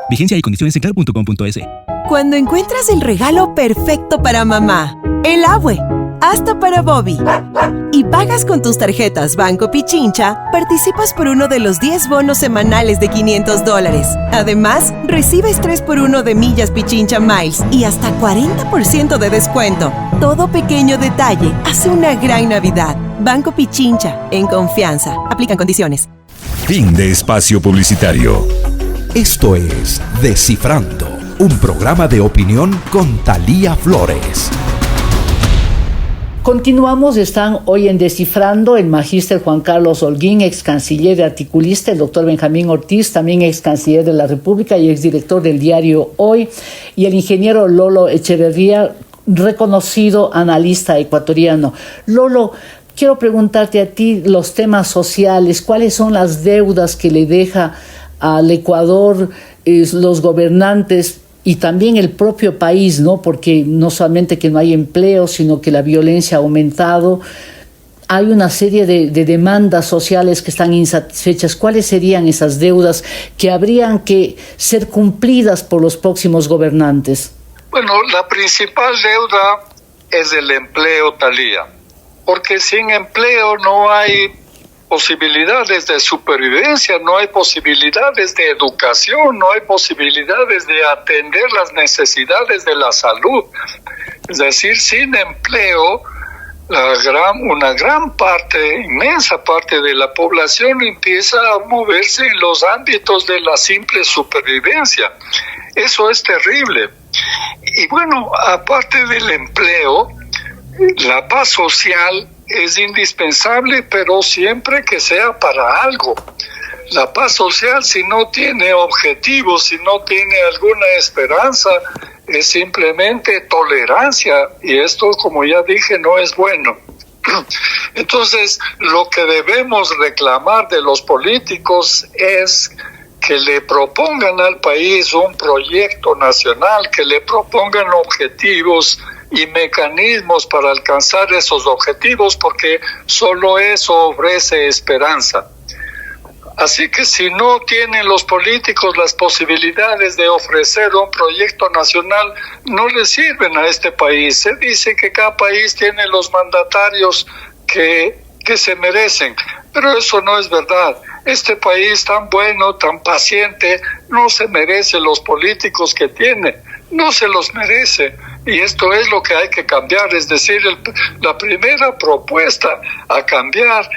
Vigencia y condiciones en claro.com.es. Cuando encuentras el regalo perfecto para mamá, el Abue, hasta para Bobby, y pagas con tus tarjetas Banco Pichincha, participas por uno de los 10 bonos semanales de $500. Además, recibes 3x1 de millas Pichincha Miles y hasta 40% de descuento. Todo pequeño detalle hace una gran Navidad. Banco Pichincha, en confianza. Aplican condiciones. Fin de espacio publicitario. Esto es Descifrando, un programa de opinión con Talía Flores. Continuamos, están hoy en Descifrando el magíster Juan Carlos Holguín, ex canciller y articulista, el doctor Benjamín Ortiz, también ex canciller de la República y ex director del diario Hoy, y el ingeniero Lolo Echeverría, reconocido analista ecuatoriano. Lolo, quiero preguntarte a ti los temas sociales, ¿cuáles son las deudas que le deja al Ecuador los gobernantes y también el propio país, ¿no? Porque no solamente que no hay empleo, sino que la violencia ha aumentado. Hay una serie de demandas sociales que están insatisfechas. ¿Cuáles serían esas deudas que habrían que ser cumplidas por los próximos gobernantes? Bueno, la principal deuda es el empleo, Talía, porque sin empleo no hay posibilidades de supervivencia, no hay posibilidades de educación, no hay posibilidades de atender las necesidades de la salud. Es decir, sin empleo, una gran parte, inmensa parte de la población empieza a moverse en los ámbitos de la simple supervivencia. Eso es terrible. Y bueno, aparte del empleo, la paz social es indispensable, pero siempre que sea para algo. La paz social, si no tiene objetivos, si no tiene alguna esperanza, es simplemente tolerancia, y esto, como ya dije, no es bueno. Entonces, lo que debemos reclamar de los políticos es que le propongan al país un proyecto nacional, que le propongan objetivos y mecanismos para alcanzar esos objetivos, porque solo eso ofrece esperanza. Así que si no tienen los políticos las posibilidades de ofrecer un proyecto nacional, no le sirven a este país. Se dice que cada país tiene los mandatarios que se merecen, pero eso no es verdad. Este país tan bueno, tan paciente, no se merece los políticos que tiene, no se los merece. Y esto es lo que hay que cambiar, es decir, la primera propuesta a cambiar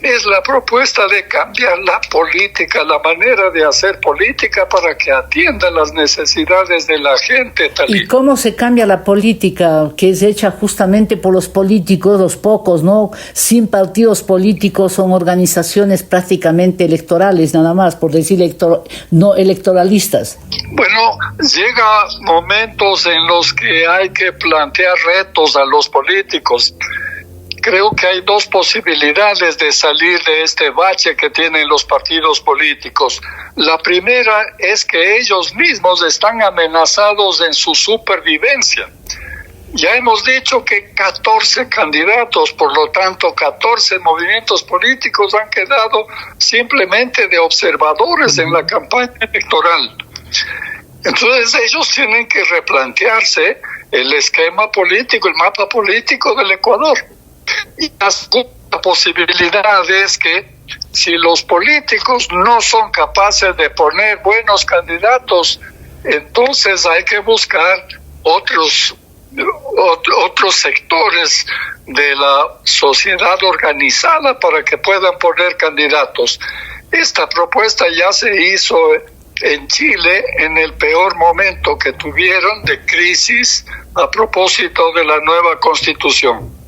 es la propuesta de cambiar la política, la manera de hacer política para que atienda las necesidades de la gente. ¿Y cómo se cambia la política que es hecha justamente por los políticos, los pocos, ¿no? Sin partidos políticos, son organizaciones prácticamente electorales, nada más, por decir no electoralistas? Bueno, llega momentos en los que hay que plantear retos a los políticos. Creo que hay dos posibilidades de salir de este bache que tienen los partidos políticos. La primera es que ellos mismos están amenazados en su supervivencia. Ya hemos dicho que 14 candidatos, por lo tanto 14 movimientos políticos han quedado simplemente de observadores en la campaña electoral. Entonces ellos tienen que replantearse el esquema político, el mapa político del Ecuador. Y la segunda posibilidad es que si los políticos no son capaces de poner buenos candidatos, entonces hay que buscar otros sectores de la sociedad organizada para que puedan poner candidatos. Esta propuesta ya se hizo en Chile en el peor momento que tuvieron de crisis a propósito de la nueva Constitución.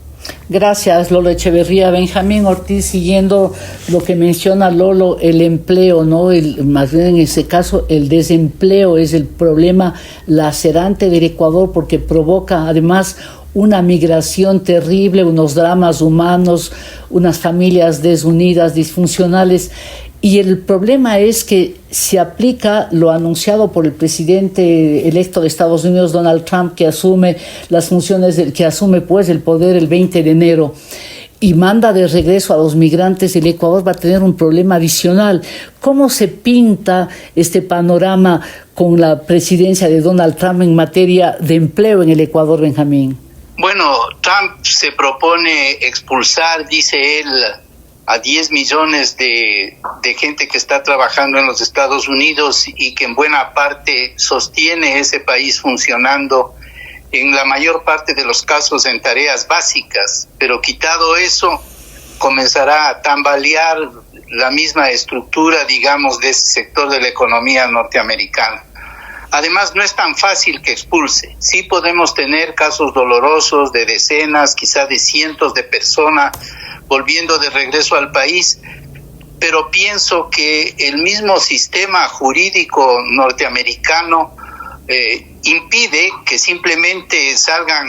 Gracias, Lolo Echeverría. Benjamín Ortiz, siguiendo lo que menciona Lolo, el empleo, ¿no? Más bien en ese caso, el desempleo es el problema lacerante del Ecuador porque provoca además una migración terrible, unos dramas humanos, unas familias desunidas, disfuncionales. Y el problema es que se aplica lo anunciado por el presidente electo de Estados Unidos, Donald Trump, que asume las funciones, que asume pues el poder el 20 de enero y manda de regreso a los migrantes. El Ecuador va a tener un problema adicional. ¿Cómo se pinta este panorama con la presidencia de Donald Trump en materia de empleo en el Ecuador, Benjamín? Bueno, Trump se propone expulsar, dice él, a 10 millones de gente que está trabajando en los Estados Unidos y que en buena parte sostiene ese país funcionando en la mayor parte de los casos en tareas básicas, pero quitado eso, comenzará a tambalear la misma estructura, digamos, de ese sector de la economía norteamericana. Además, no es tan fácil que expulse. Sí podemos tener casos dolorosos de decenas, quizá de cientos de personas volviendo de regreso al país, pero pienso que el mismo sistema jurídico norteamericano impide que simplemente salgan,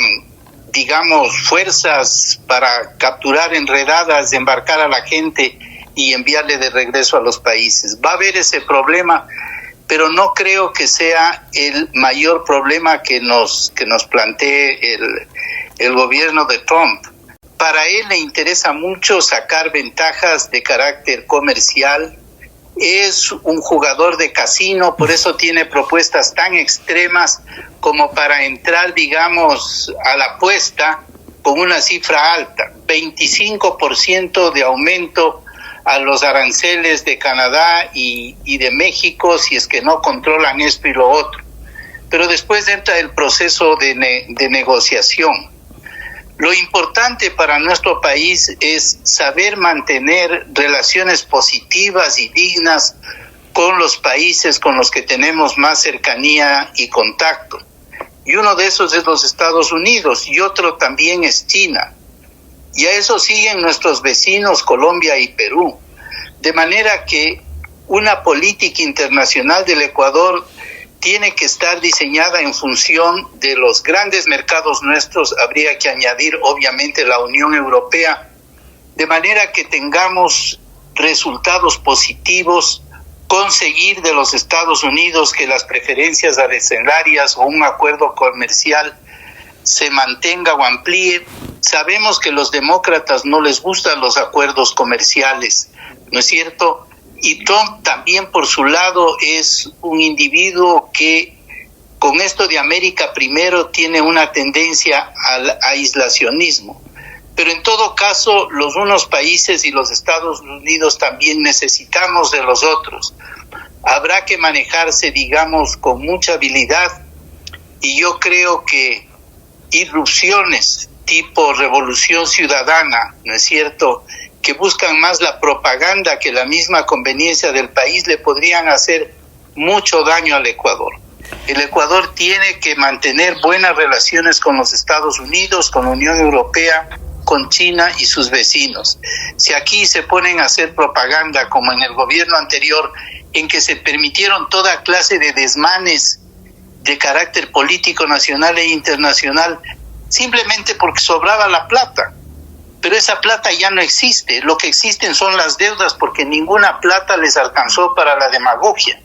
digamos, fuerzas para capturar enredadas, embarcar a la gente y enviarle de regreso a los países. Va a haber ese problema, pero no creo que sea el mayor problema que nos plantee el gobierno de Trump. Para él le interesa mucho sacar ventajas de carácter comercial. Es un jugador de casino, por eso tiene propuestas tan extremas como para entrar, digamos, a la apuesta con una cifra alta, 25% de aumento a los aranceles de Canadá y de México si es que no controlan esto y lo otro. Pero después entra el proceso de negociación. Lo importante para nuestro país es saber mantener relaciones positivas y dignas con los países con los que tenemos más cercanía y contacto. Y uno de esos es los Estados Unidos y otro también es China. Y a eso siguen nuestros vecinos Colombia y Perú. De manera que una política internacional del Ecuador tiene que estar diseñada en función de los grandes mercados nuestros. Habría que añadir obviamente la Unión Europea, de manera que tengamos resultados positivos, conseguir de los Estados Unidos que las preferencias arancelarias o un acuerdo comercial se mantenga o amplíe. Sabemos que a los demócratas no les gustan los acuerdos comerciales, ¿no es cierto? Y Trump también por su lado es un individuo que con esto de América primero tiene una tendencia al aislacionismo. Pero en todo caso, los unos países y los Estados Unidos también necesitamos de los otros. Habrá que manejarse, digamos, con mucha habilidad, y yo creo que irrupciones tipo revolución ciudadana, ¿no es cierto?, que buscan más la propaganda que la misma conveniencia del país, le podrían hacer mucho daño al Ecuador. El Ecuador tiene que mantener buenas relaciones con los Estados Unidos, con la Unión Europea, con China y sus vecinos. Si aquí se ponen a hacer propaganda como en el gobierno anterior, en que se permitieron toda clase de desmanes de carácter político nacional e internacional, simplemente porque sobraba la plata. Pero esa plata ya no existe. Lo que existen son las deudas, porque ninguna plata les alcanzó para la demagogia.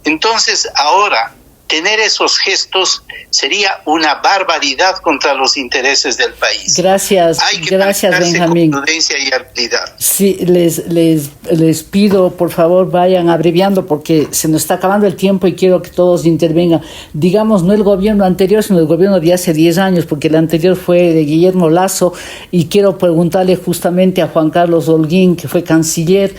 Entonces, ahora, tener esos gestos sería una barbaridad contra los intereses del país. Gracias, gracias, Benjamín. Con prudencia y habilidad. Sí, les pido, por favor, vayan abreviando porque se nos está acabando el tiempo y quiero que todos intervengan. Digamos, no el gobierno anterior, sino el gobierno de hace 10 años, porque el anterior fue de Guillermo Lasso, y quiero preguntarle justamente a Juan Carlos Holguín, que fue canciller,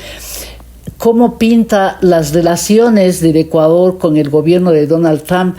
¿cómo pinta las relaciones del Ecuador con el gobierno de Donald Trump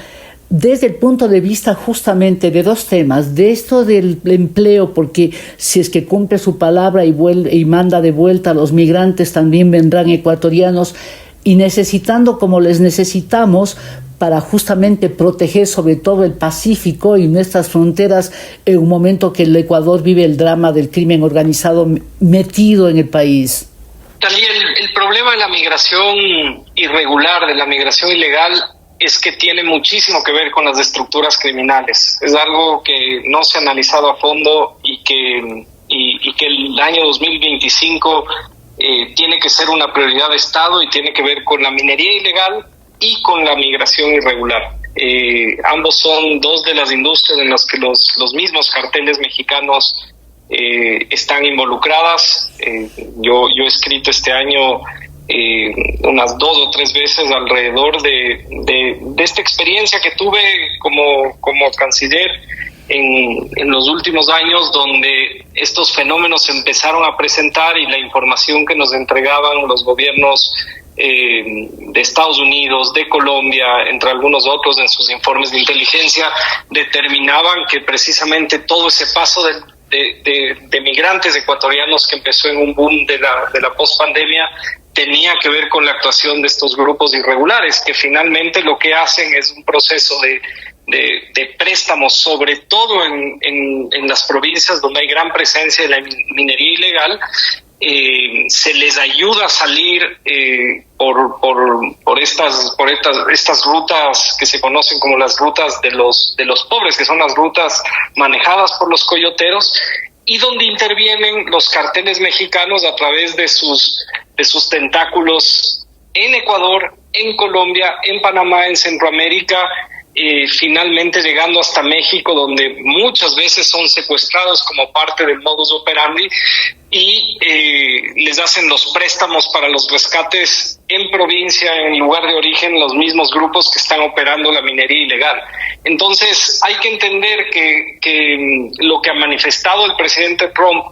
desde el punto de vista justamente de dos temas, de esto del empleo, porque si es que cumple su palabra y manda de vuelta a los migrantes, también vendrán ecuatorianos, y necesitando como les necesitamos para justamente proteger sobre todo el Pacífico y nuestras fronteras en un momento que el Ecuador vive el drama del crimen organizado metido en el país. También el problema de la migración irregular, de la migración ilegal, es que tiene muchísimo que ver con las estructuras criminales. Es algo que no se ha analizado a fondo y que el año 2025 tiene que ser una prioridad de Estado y tiene que ver con la minería ilegal y con la migración irregular. Ambos son dos de las industrias en las que los mismos carteles mexicanos están involucradas. Yo he escrito este año unas 2 o 3 veces alrededor de esta experiencia que tuve como canciller en los últimos años, donde estos fenómenos se empezaron a presentar y la información que nos entregaban los gobiernos de Estados Unidos, de Colombia, entre algunos otros en sus informes de inteligencia, determinaban que precisamente todo ese paso de migrantes ecuatorianos que empezó en un boom de la pospandemia tenía que ver con la actuación de estos grupos irregulares, que finalmente lo que hacen es un proceso de préstamos, sobre todo en las provincias donde hay gran presencia de la minería ilegal. Se les ayuda a salir por estas rutas que se conocen como las rutas de los pobres, que son las rutas manejadas por los coyoteros, y donde intervienen los carteles mexicanos a través de sus tentáculos en Ecuador, en Colombia, en Panamá, en Centroamérica, finalmente llegando hasta México, donde muchas veces son secuestrados como parte del modus operandi y les hacen los préstamos para los rescates en provincia, en lugar de origen, los mismos grupos que están operando la minería ilegal. Entonces hay que entender que lo que ha manifestado el presidente Trump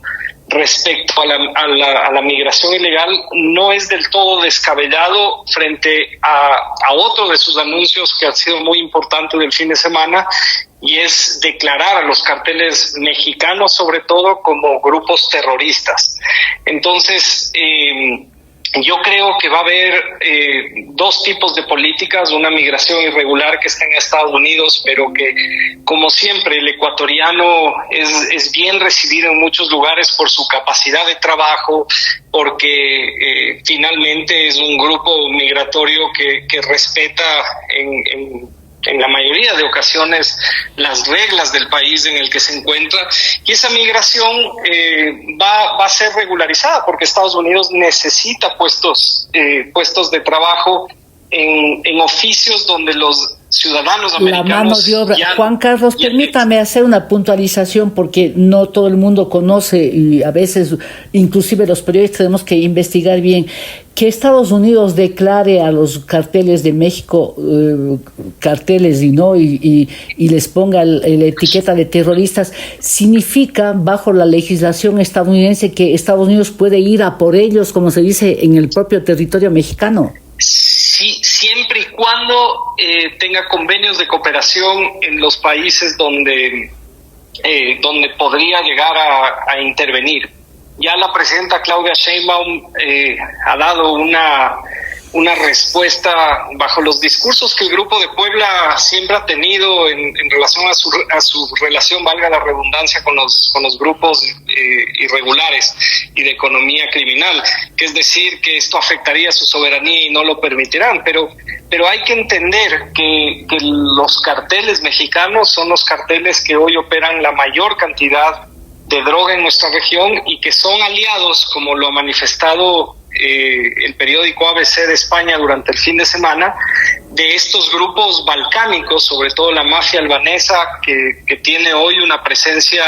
respecto a la migración ilegal no es del todo descabellado frente a otro de sus anuncios que ha sido muy importante del fin de semana, y es declarar a los carteles mexicanos sobre todo como grupos terroristas. Entonces yo creo que va a haber dos tipos de políticas: una migración irregular que está en Estados Unidos, pero que, como siempre, el ecuatoriano es bien recibido en muchos lugares por su capacidad de trabajo, porque finalmente es un grupo migratorio que respeta en la mayoría de ocasiones las reglas del país en el que se encuentra, y esa migración va a ser regularizada porque Estados Unidos necesita puestos de trabajo en oficios donde los ciudadanos americanos... La mano de obra. Juan Carlos, permítame hacer una puntualización porque no todo el mundo conoce y a veces inclusive los periodistas tenemos que investigar bien. Que Estados Unidos declare a los carteles de México carteles y les ponga la etiqueta de terroristas, significa bajo la legislación estadounidense que Estados Unidos puede ir a por ellos, como se dice, en el propio territorio mexicano. Sí, siempre y cuando tenga convenios de cooperación en los países donde podría llegar a intervenir. Ya la presidenta Claudia Sheinbaum ha dado una respuesta bajo los discursos que el Grupo de Puebla siempre ha tenido en relación a su relación, valga la redundancia, con los grupos irregulares y de economía criminal, que es decir, que esto afectaría su soberanía y no lo permitirán. Pero hay que entender que los carteles mexicanos son los carteles que hoy operan la mayor cantidad de droga en nuestra región y que son aliados, como lo ha manifestado el periódico ABC de España durante el fin de semana, de estos grupos balcánicos, sobre todo la mafia albanesa, que tiene hoy una presencia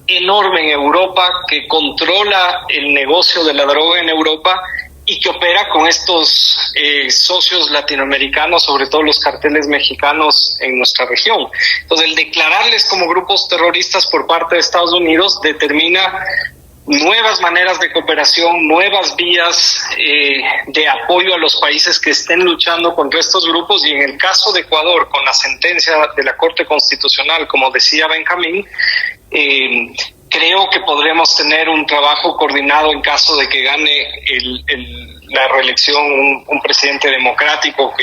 enorme en Europa, que controla el negocio de la droga en Europa y que opera con estos socios latinoamericanos, sobre todo los carteles mexicanos en nuestra región. Entonces, el declararles como grupos terroristas por parte de Estados Unidos determina nuevas maneras de cooperación, nuevas vías de apoyo a los países que estén luchando contra estos grupos, y en el caso de Ecuador, con la sentencia de la Corte Constitucional, como decía Benjamín, creo que podremos tener un trabajo coordinado en caso de que gane la reelección un presidente democrático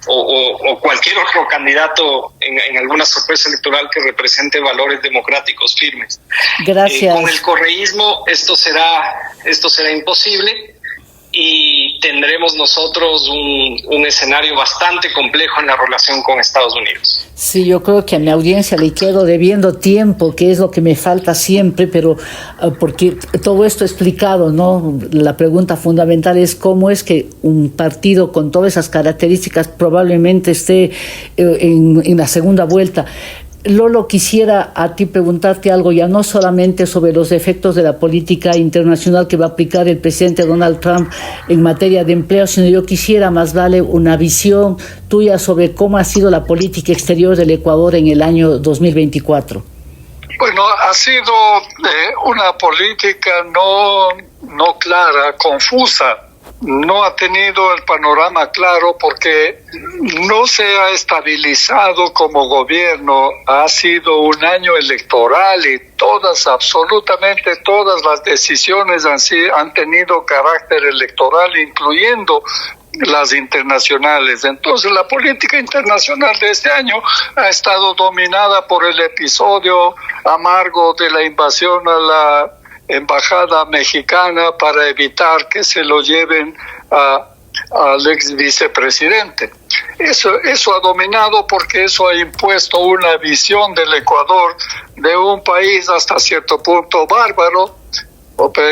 o cualquier otro candidato en alguna sorpresa electoral que represente valores democráticos firmes. Gracias. Con el correísmo esto será imposible, y tendremos nosotros un escenario bastante complejo en la relación con Estados Unidos. Sí, yo creo que a mi audiencia le quedo debiendo tiempo, que es lo que me falta siempre, pero porque todo esto explicado, ¿no? La pregunta fundamental es cómo es que un partido con todas esas características probablemente esté en la segunda vuelta. Lolo, quisiera a ti preguntarte algo, ya no solamente sobre los efectos de la política internacional que va a aplicar el presidente Donald Trump en materia de empleo, sino yo quisiera más vale una visión tuya sobre cómo ha sido la política exterior del Ecuador en el año 2024. Bueno, ha sido una política no clara, confusa. No ha tenido el panorama claro porque no se ha estabilizado como gobierno. Ha sido un año electoral y absolutamente todas las decisiones han tenido carácter electoral, incluyendo las internacionales. Entonces la política internacional de este año ha estado dominada por el episodio amargo de la invasión a la embajada mexicana para evitar que se lo lleven al ex vicepresidente. Eso ha dominado porque eso ha impuesto una visión del Ecuador de un país hasta cierto punto bárbaro,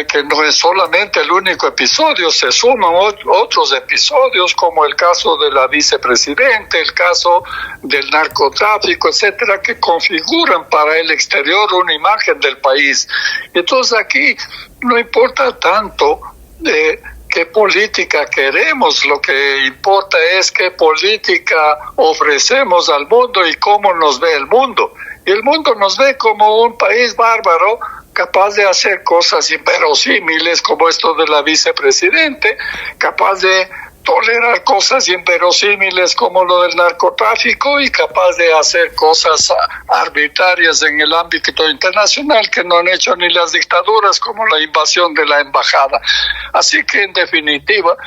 que no es solamente el único episodio, se suman otros episodios como el caso de la vicepresidente, el caso del narcotráfico, etcétera, que configuran para el exterior una imagen del país. Entonces aquí no importa tanto qué política queremos, lo que importa es qué política ofrecemos al mundo y cómo nos ve el mundo. Y el mundo nos ve como un país bárbaro, capaz de hacer cosas inverosímiles como esto de la vicepresidente, capaz de tolerar cosas inverosímiles como lo del narcotráfico y capaz de hacer cosas arbitrarias en el ámbito internacional que no han hecho ni las dictaduras, como la invasión de la embajada. Así que, en definitiva,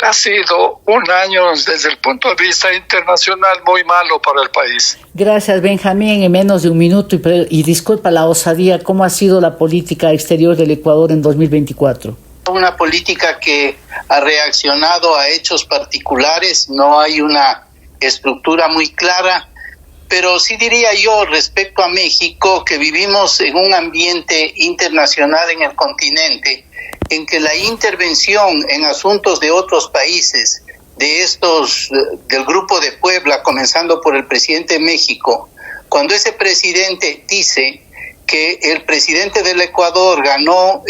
ha sido un año desde el punto de vista internacional muy malo para el país. Gracias, Benjamín. En menos de un minuto, y disculpa la osadía, ¿cómo ha sido la política exterior del Ecuador en 2024? Una política que ha reaccionado a hechos particulares, no hay una estructura muy clara, pero sí diría yo respecto a México que vivimos en un ambiente internacional en el continente en que la intervención en asuntos de otros países, del Grupo de Puebla, comenzando por el presidente de México, cuando ese presidente dice que el presidente del Ecuador ganó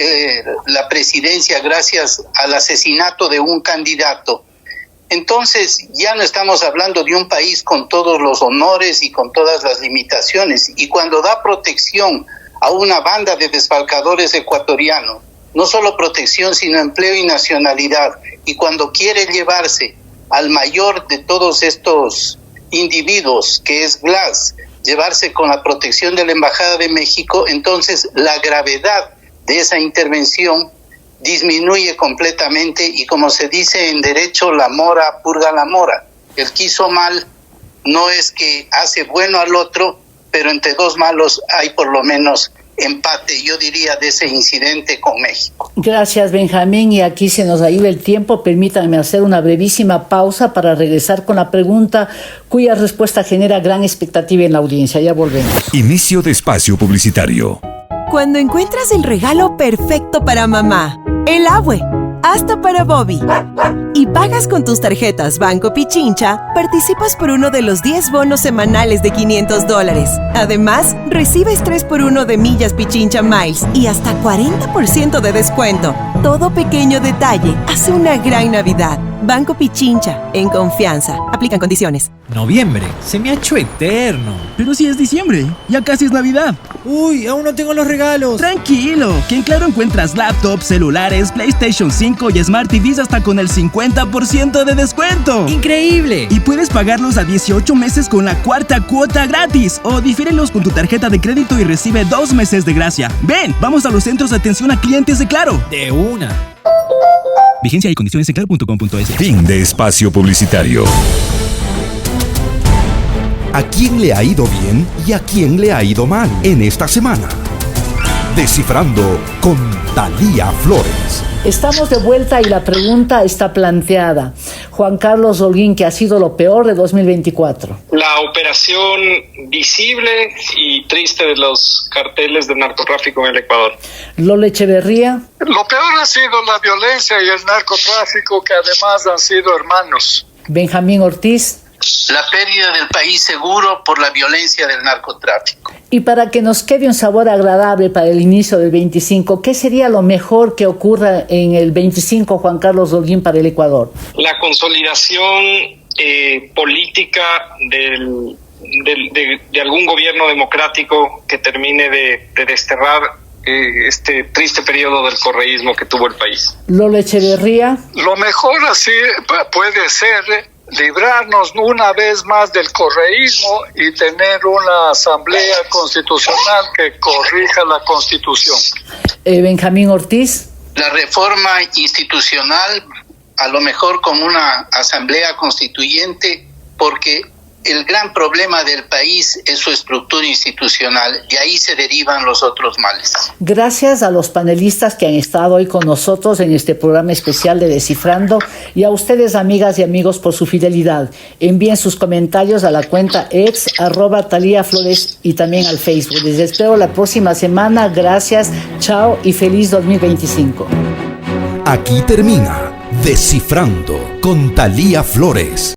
la presidencia gracias al asesinato de un candidato, entonces ya no estamos hablando de un país con todos los honores y con todas las limitaciones. Y cuando da protección a una banda de desfalcadores ecuatorianos, no solo protección, sino empleo y nacionalidad, y cuando quiere llevarse al mayor de todos estos individuos, que es Glass, llevarse con la protección de la Embajada de México, entonces la gravedad de esa intervención disminuye completamente y, como se dice en derecho, la mora purga la mora. El que hizo mal no es que hace bueno al otro, pero entre dos malos hay por lo menos empate, yo diría, de ese incidente con México. Gracias, Benjamín, y aquí se nos ha ido el tiempo. Permítanme hacer una brevísima pausa para regresar con la pregunta cuya respuesta genera gran expectativa en la audiencia. Ya volvemos. Inicio de espacio publicitario. Cuando encuentras el regalo perfecto para mamá, el Abue, hasta para Bobby. y pagas con tus tarjetas Banco Pichincha, participas por uno de los 10 bonos semanales de $500. Además, recibes 3x1 de millas Pichincha Miles y hasta 40% de descuento. Todo pequeño detalle hace una gran Navidad. Banco Pichincha, en confianza. Aplican condiciones. Noviembre, se me ha hecho eterno. Pero si es diciembre, ya casi es Navidad. Uy, aún no tengo los regalos. Tranquilo, que en Claro encuentras laptops, celulares, PlayStation 5 y Smart TVs hasta con el 50% de descuento. ¡Increíble! Y puedes pagarlos a 18 meses con la cuarta cuota gratis. O difírelos con tu tarjeta de crédito y recibe 2 meses de gracia. Ven, vamos a los centros de atención a clientes de Claro. De una. Vigencia y condiciones en claro.com.es. Fin de espacio publicitario. ¿A quién le ha ido bien y a quién le ha ido mal en esta semana? Descifrando con Thalía Flores. Estamos de vuelta y la pregunta está planteada. Juan Carlos Holguín, ¿qué ha sido lo peor de 2024? La operación visible y triste de los carteles de narcotráfico en el Ecuador. Lolo Echeverría. Lo peor ha sido la violencia y el narcotráfico, que además han sido hermanos. Benjamín Ortiz. La pérdida del país seguro por la violencia del narcotráfico. Y para que nos quede un sabor agradable para el inicio del 25, ¿qué sería lo mejor que ocurra en el 25, Juan Carlos Holguín, para el Ecuador? La consolidación política de algún gobierno democrático que termine de desterrar este triste periodo del correísmo que tuvo el país. Lolo Echeverría. Lo mejor así puede ser librarnos una vez más del correísmo y tener una asamblea constitucional que corrija la Constitución. Benjamín Ortiz. La reforma institucional, a lo mejor con una asamblea constituyente, porque el gran problema del país es su estructura institucional y ahí se derivan los otros males. Gracias a los panelistas que han estado hoy con nosotros en este programa especial de Descifrando y a ustedes, amigas y amigos, por su fidelidad. Envíen sus comentarios a la cuenta @Thalía Flores y también al Facebook. Les espero la próxima semana. Gracias, chao y feliz 2025. Aquí termina Descifrando con Thalía Flores.